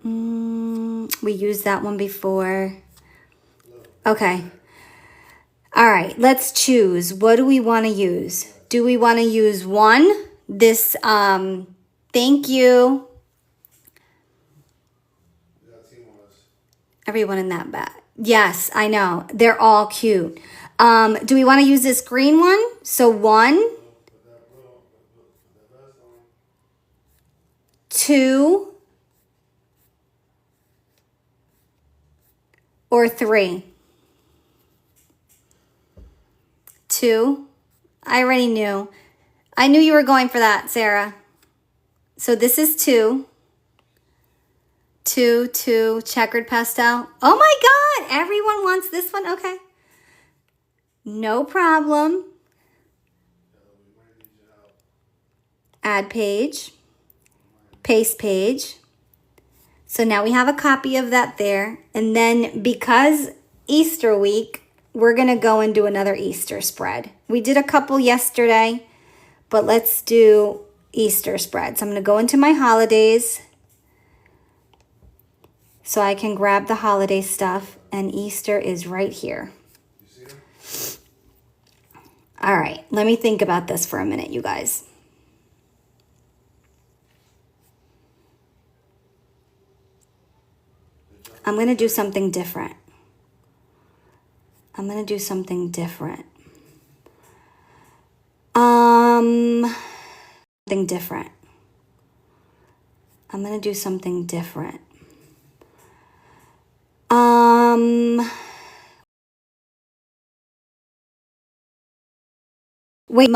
We used that one before. Okay. All right, let's choose. What do we want to use? Do we want to use one? This, thank you. Everyone in that bat. Yes, I know. They're all cute. Do we want to use this green one? So 1, 2, or 3? 2. I already knew. I knew you were going for that, Sarah. So this is 2. 2, checkered pastel. Oh my God, everyone wants this one. Okay. No problem. Add page. Paste page. So now we have a copy of that there. And then because Easter week, we're going to go and do another Easter spread. We did a couple yesterday, but let's do Easter spread. So I'm going to go into my holidays so I can grab the holiday stuff, and Easter is right here. All right, let me think about this for a minute, you guys. I'm going to do something different. Something different. I'm going to do something different. Wait,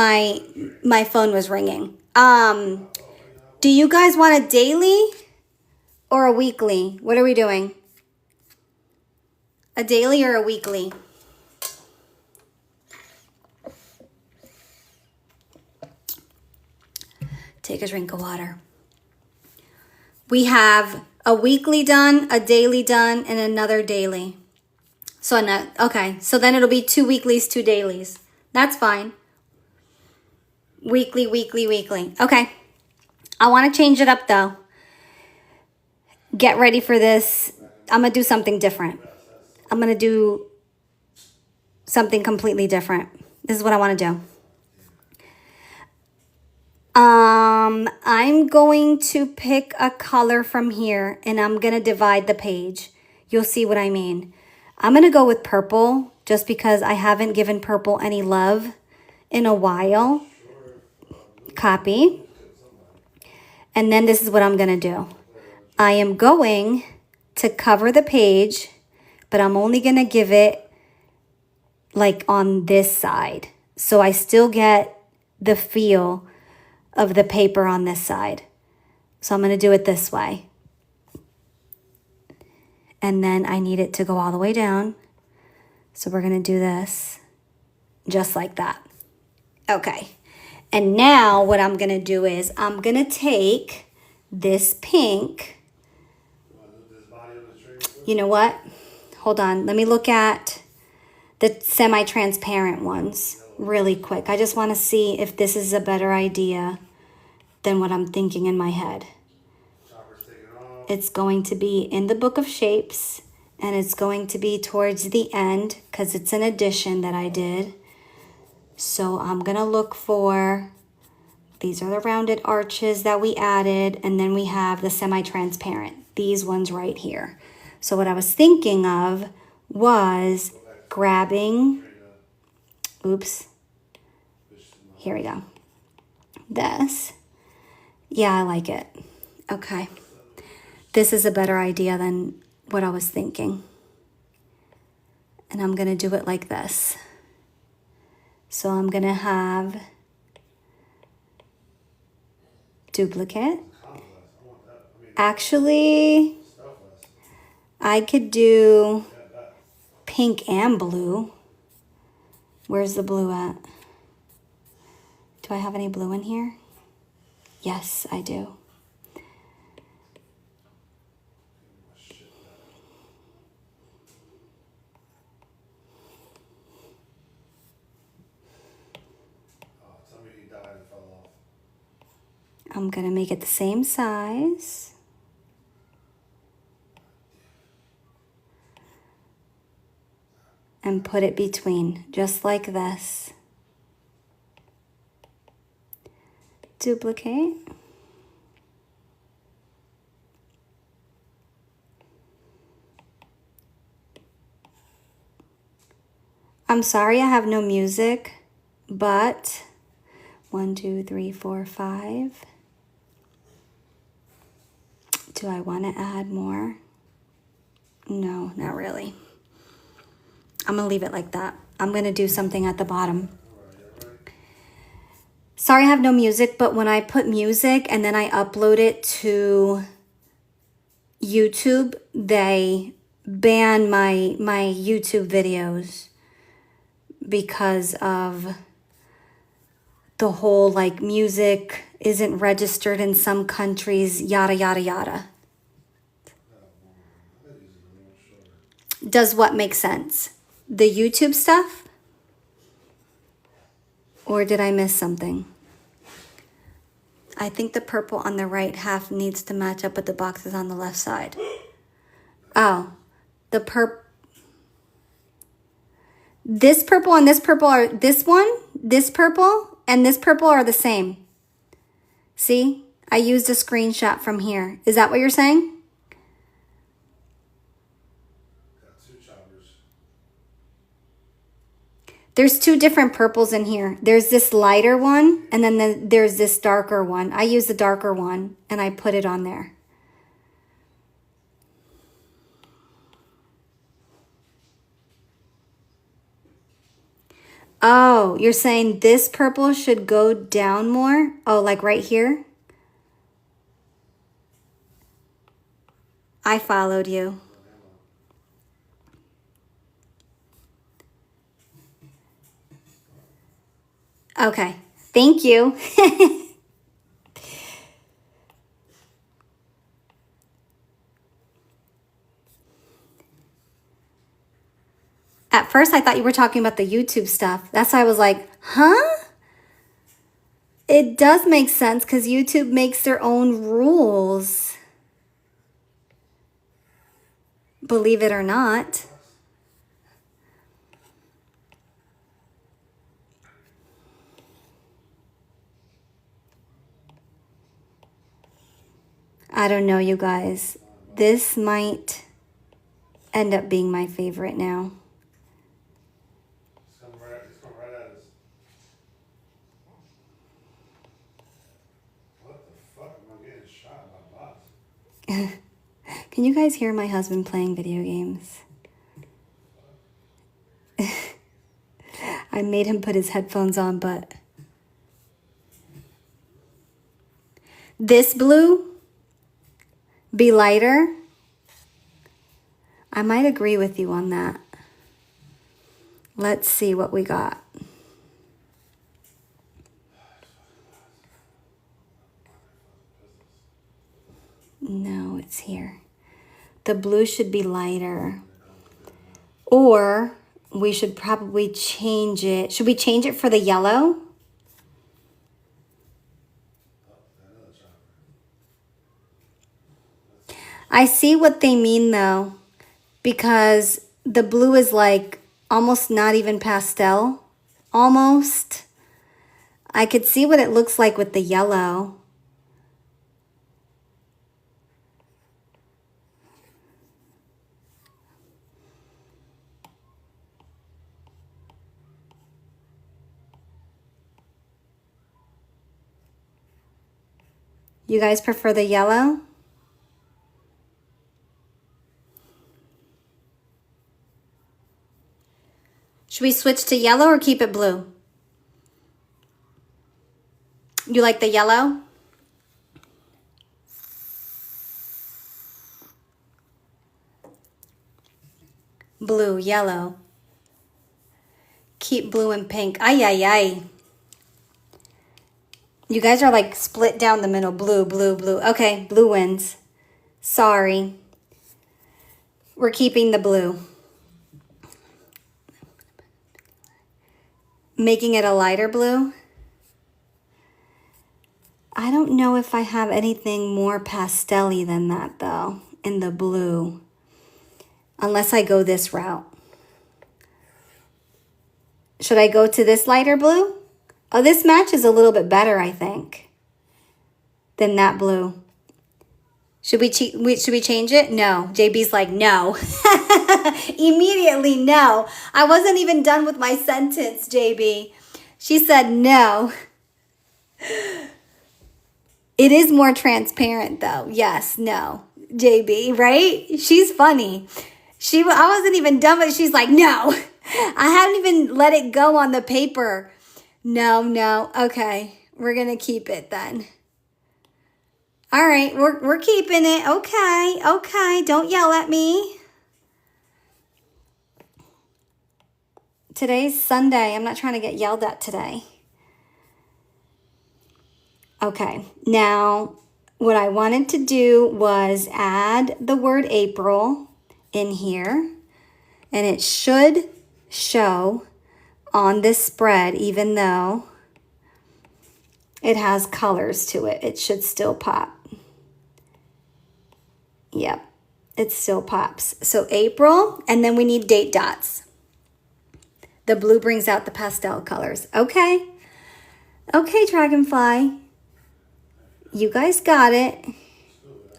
my phone was ringing. Do you guys want a daily or a weekly? What are we doing? A daily or a weekly? Take a drink of water. We have a weekly done, a daily done, and another daily. So, okay, so then it'll be 2 weeklies, 2 dailies. That's fine. Weekly, weekly, weekly. Okay. I want to change it up though. Get ready for this. I'm going to do something different. I'm going to do something completely different. This is what I want to do. I'm going to pick a color from here and I'm going to divide the page. You'll see what I mean. I'm going to go with purple just because I haven't given purple any love in a while. Copy. And then this is what I'm going to do. I am going to cover the page, but I'm only going to give it like on this side. So I still get the feel of the paper on this side. So I'm going to do it this way. And then I need it to go all the way down. So we're going to do this just like that. Okay. And now what I'm going to do is I'm going to take this pink. You know what? Hold on. Let me look at the semi-transparent ones really quick. I just want to see if this is a better idea than what I'm thinking in my head. It's going to be in the book of shapes, and it's going to be towards the end because it's an addition that I did. So I'm going to look for, these are the rounded arches that we added, and then we have the semi-transparent, these ones right here. So what I was thinking of was grabbing, oops, here we go, this. Yeah, I like it. Okay. This is a better idea than what I was thinking. And I'm going to do it like this. So I'm going to have duplicate. Actually, I could do pink and blue. Where's the blue at? Do I have any blue in here? Yes, I do. I'm going to make it the same size. And put it between, just like this. Duplicate. I'm sorry I have no music, but 1, 2, 3, 4, 5. Do I want to add more? No, not really. I'm going to leave it like that. I'm going to do something at the bottom. Sorry I have no music, but when I put music and then I upload it to YouTube, they ban my YouTube videos because of the whole like music isn't registered in some countries, yada, yada, yada. Does what make sense? The YouTube stuff? Or did I miss something? I think the purple on the right half needs to match up with the boxes on the left side. Oh, this purple and this purple are, this purple and this purple are the same. See, I used a screenshot from here. Is that what you're saying? There's 2 different purples in here. There's this lighter one, and then there's this darker one. I use the darker one, and I put it on there. Oh, you're saying this purple should go down more? Oh, like right here? I followed you. Okay, thank you. At first, I thought you were talking about the YouTube stuff. That's why I was like, huh? It does make sense because YouTube makes their own rules. Believe it or not. I don't know, you guys. This might end up being my favorite now. It's coming right at us. What the fuck am I getting shot by bots? Can you guys hear my husband playing video games? I made him put his headphones on, but this blue be lighter. I might agree with you on that. Let's see what we got. No, it's here. The blue should be lighter. Or we should probably change it. Should we change it for the yellow? I see what they mean though, because the blue is like almost not even pastel. Almost. I could see what it looks like with the yellow. You guys prefer the yellow? Should we switch to yellow or keep it blue? You like the yellow? Blue, yellow. Keep blue and pink. Ay, ay, ay. You guys are like split down the middle. Blue, blue, blue. Okay, blue wins. Sorry. We're keeping the blue. Making it a lighter blue. I don't know if I have anything more pastel-y than that though, in the blue. Unless I go this route. Should I go to this lighter blue? Oh, this matches a little bit better, I think, than that blue. Should we change it? No. JB's like, no. Immediately, no. I wasn't even done with my sentence, JB. She said no. It is more transparent, though. Yes, no. JB, right? She's funny. I wasn't even done, but she's like, no. I hadn't even let it go on the paper. No. Okay, we're gonna keep it then. All right, we're keeping it. Okay. Don't yell at me. Today's Sunday. I'm not trying to get yelled at today. Okay, now what I wanted to do was add the word April in here, and it should show on this spread, even though it has colors to it. It should still pop. Yep, it still pops. So April, and then we need date dots. The blue brings out the pastel colors. Okay, Dragonfly. You guys got it.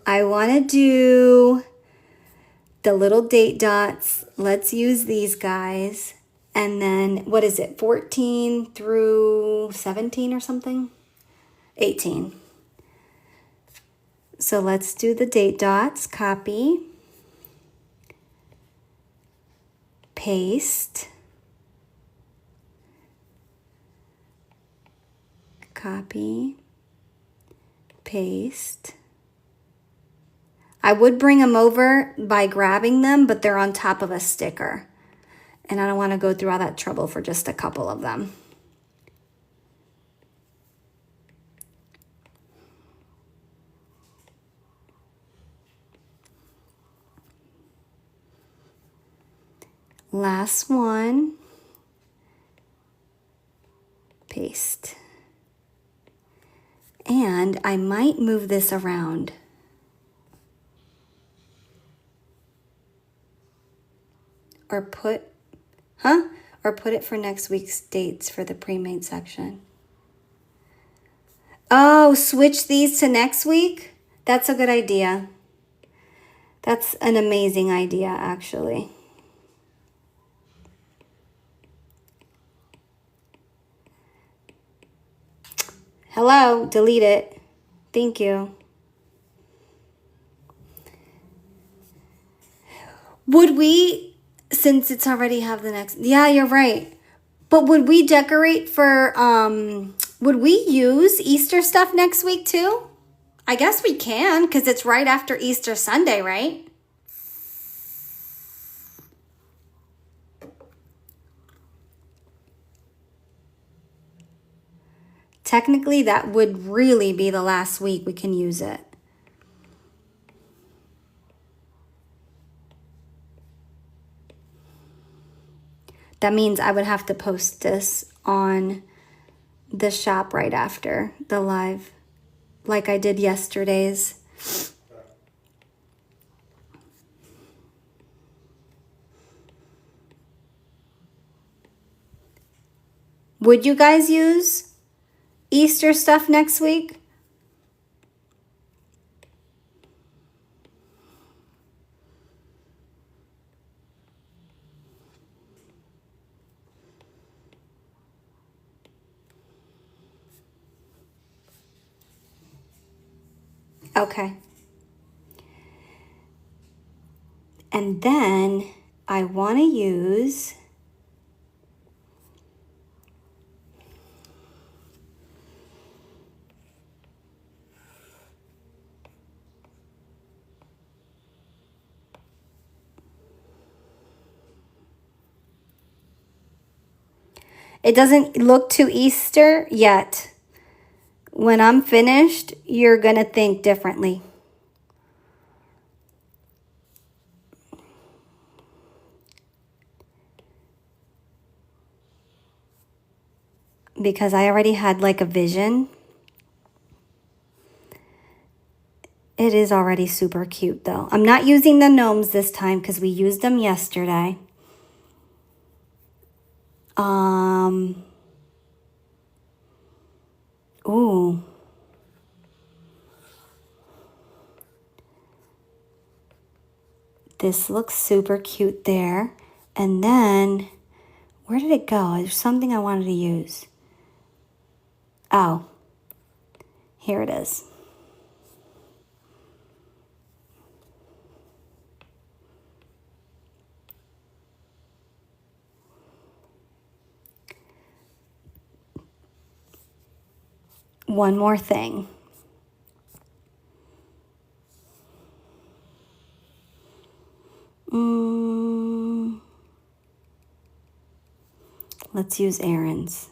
I want to do the little date dots. Let's use these guys. And then, what is it, 14 through 17 or something? 18. So let's do the date dots. Copy. Paste. Copy. Paste. I would bring them over by grabbing them, but they're on top of a sticker. And I don't want to go through all that trouble for just a couple of them. Last one. Paste. And I might move this around. Or put it for next week's dates for the pre-made section. Oh, switch these to next week? That's a good idea. That's an amazing idea, actually. Hello, delete it. Thank you. Would we, since it's already have the next, yeah, you're right. But would we decorate for, would we use Easter stuff next week too? I guess we can, because it's right after Easter Sunday, right? Technically, that would really be the last week we can use it. That means I would have to post this on the shop right after the live, like I did yesterday's. Would you guys use Easter stuff next week? Okay. And then I want to use it doesn't look too Easter yet. When I'm finished, you're going to think differently. Because I already had like a vision. It is already super cute though. I'm not using the gnomes this time because we used them yesterday. Ooh. This looks super cute there. And then, where did it go? There's something I wanted to use. Oh, here it is. One more thing. Let's use Aaron's.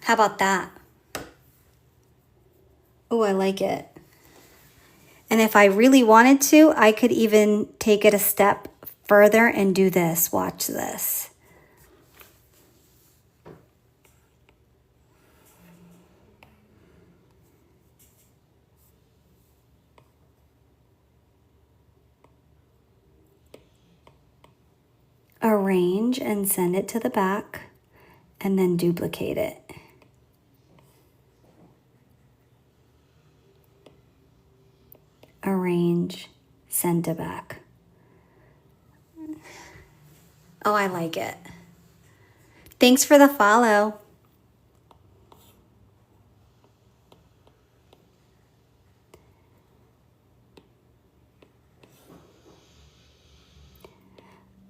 How about that? Oh, I like it. And if I really wanted to, I could even take it a step further and do this. Watch this. Arrange and send it to the back, and then duplicate it. Arrange, send to back. Oh, I like it. Thanks for the follow.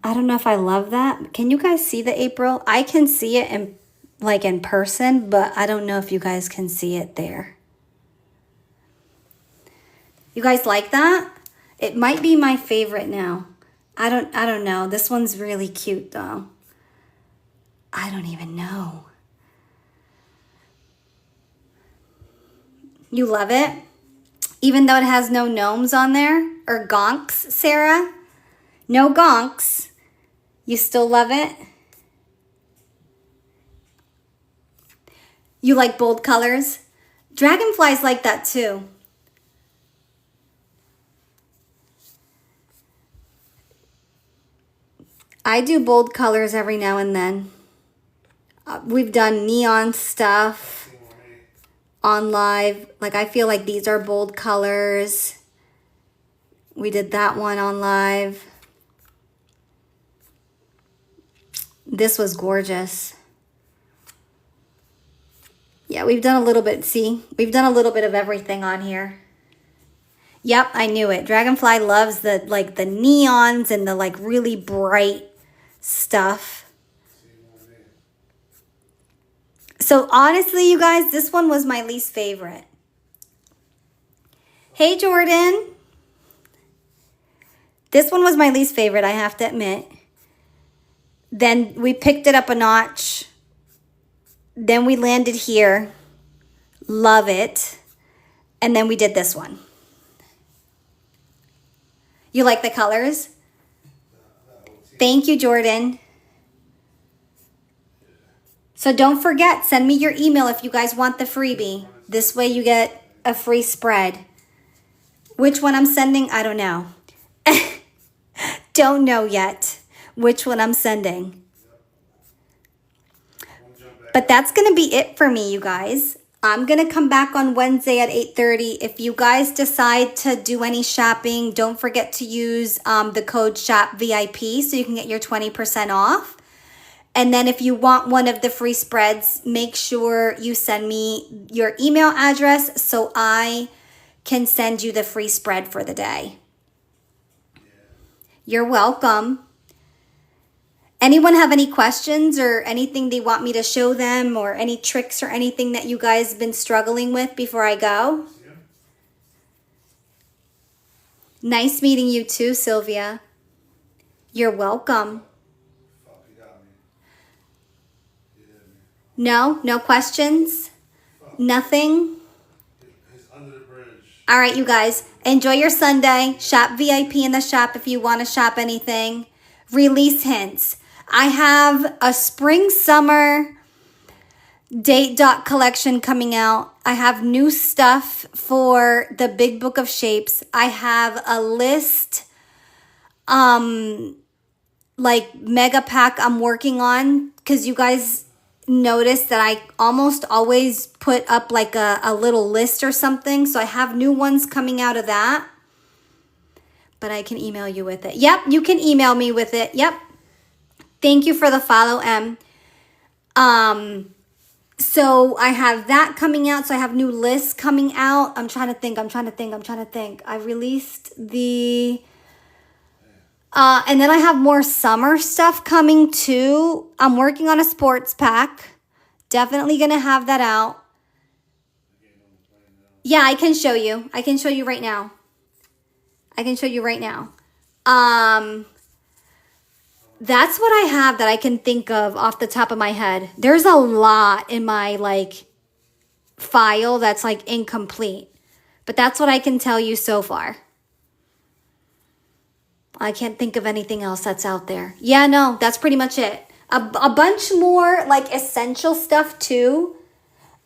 I don't know if I love that. Can you guys see the April? I can see it in person, but I don't know if you guys can see it there. You guys like that? It might be my favorite now. I don't know. This one's really cute though. I don't even know. You love it? Even though it has no gnomes on there or gonks, Sarah. No gonks. You still love it? You like bold colors? Dragonflies like that too. I do bold colors every now and then. We've done neon stuff on live. Like, I feel like these are bold colors. We did that one on live. This was gorgeous. Yeah, we've done a little bit, see? We've done a little bit of everything on here. Yep, I knew it. Dragonfly loves the neons and the like really bright stuff. So honestly, you guys, this one was my least favorite. Hey, Jordan. This one was my least favorite, I have to admit. Then we picked it up a notch. Then we landed here. Love it. And then we did this one. You like the colors? Thank you, Jordan. So don't forget, send me your email if you guys want the freebie. This way you get a free spread. Which one I'm sending, I don't know. Don't know yet which one I'm sending. But that's going to be it for me, you guys. I'm going to come back on Wednesday at 8:30. If you guys decide to do any shopping, don't forget to use the code SHOPVIP so you can get your 20% off. And then if you want one of the free spreads, make sure you send me your email address so I can send you the free spread for the day. You're welcome. Anyone have any questions or anything they want me to show them or any tricks or anything that you guys been struggling with before I go? Yeah. Nice meeting you too, Sylvia. You're welcome. Fuck, you got me. Yeah, man. No questions? Nothing? He's under the bridge. All right, you guys, enjoy your Sunday. Shop VIP in the shop if you want to shop anything. Release hints. I have a spring summer date dot collection coming out. I have new stuff for the Big Book of Shapes. I have a list like mega pack I'm working on because you guys notice that I almost always put up like a little list or something. So I have new ones coming out of that. But I can email you with it. Yep, you can email me with it. Yep. Thank you for the follow, M. So I have that coming out. So I have new lists coming out. I'm trying to think. I released the... and then I have more summer stuff coming too. I'm working on a sports pack. Definitely going to have that out. Yeah, I can show you. I can show you right now. That's what I have that I can think of off the top of my head. There's a lot in my like file that's like incomplete. But that's what I can tell you so far. I can't think of anything else that's out there. Yeah, no, that's pretty much it. A bunch more like essential stuff too.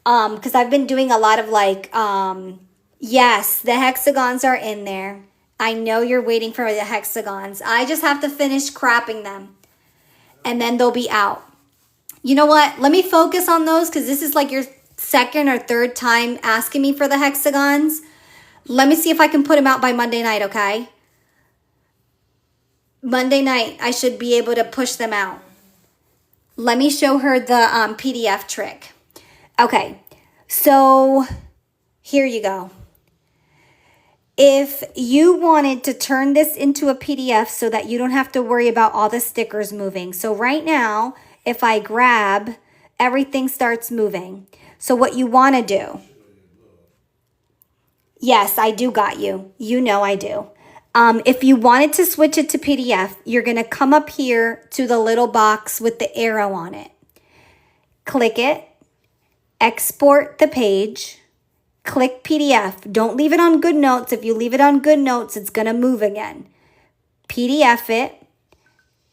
Because I've been doing a lot of like, yes, the hexagons are in there. I know you're waiting for the hexagons. I just have to finish cropping them. And then they'll be out. You know what? Let me focus on those because this is like your second or third time asking me for the hexagons. Let me see if I can put them out by Monday night, okay? Monday night, I should be able to push them out. Let me show her the PDF trick. Okay, so here you go. If you wanted to turn this into a PDF so that you don't have to worry about all the stickers moving. So right now, if I grab, everything starts moving. So what you want to do. Yes, I do got you. You know I do. If you wanted to switch it to PDF, you're going to come up here to the little box with the arrow on it. Click it. Export the page. click PDF. Don't leave it on GoodNotes. If you leave it on GoodNotes, it's going to move again. PDF it,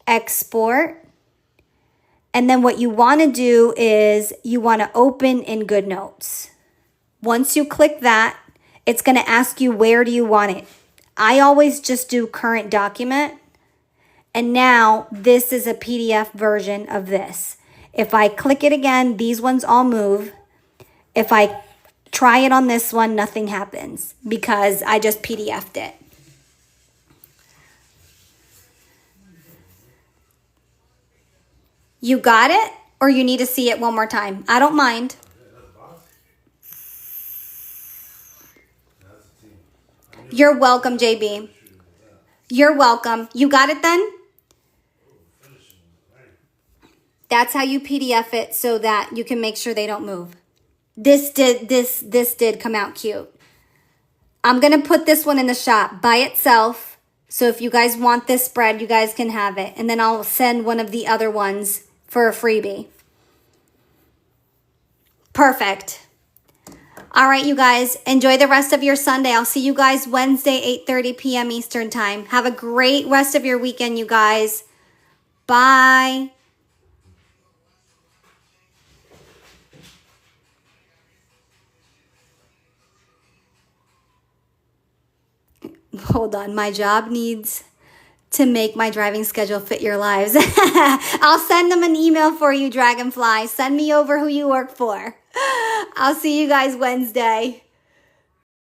export, and then what you want to do is you want to open in GoodNotes. Once you click that, it's going to ask you where do you want it. I always just do current document. And now this is a PDF version of this. If I click it again, these ones all move. If I try it on this one, nothing happens because I just PDF'd it. You got it? Or you need to see it one more time? I don't mind. You're welcome, JB. You're welcome. You got it then? That's how you PDF it so that you can make sure they don't move. This did come out cute. I'm going to put this one in the shop by itself. So if you guys want this spread, you guys can have it. And then I'll send one of the other ones for a freebie. Perfect. All right, you guys, enjoy the rest of your Sunday. I'll see you guys Wednesday, 8:30 p.m. Eastern time. Have a great rest of your weekend, you guys. Bye. Hold on, my job needs to make my driving schedule fit your lives. I'll send them an email for you, Dragonfly. Send me over who you work for. I'll see you guys Wednesday.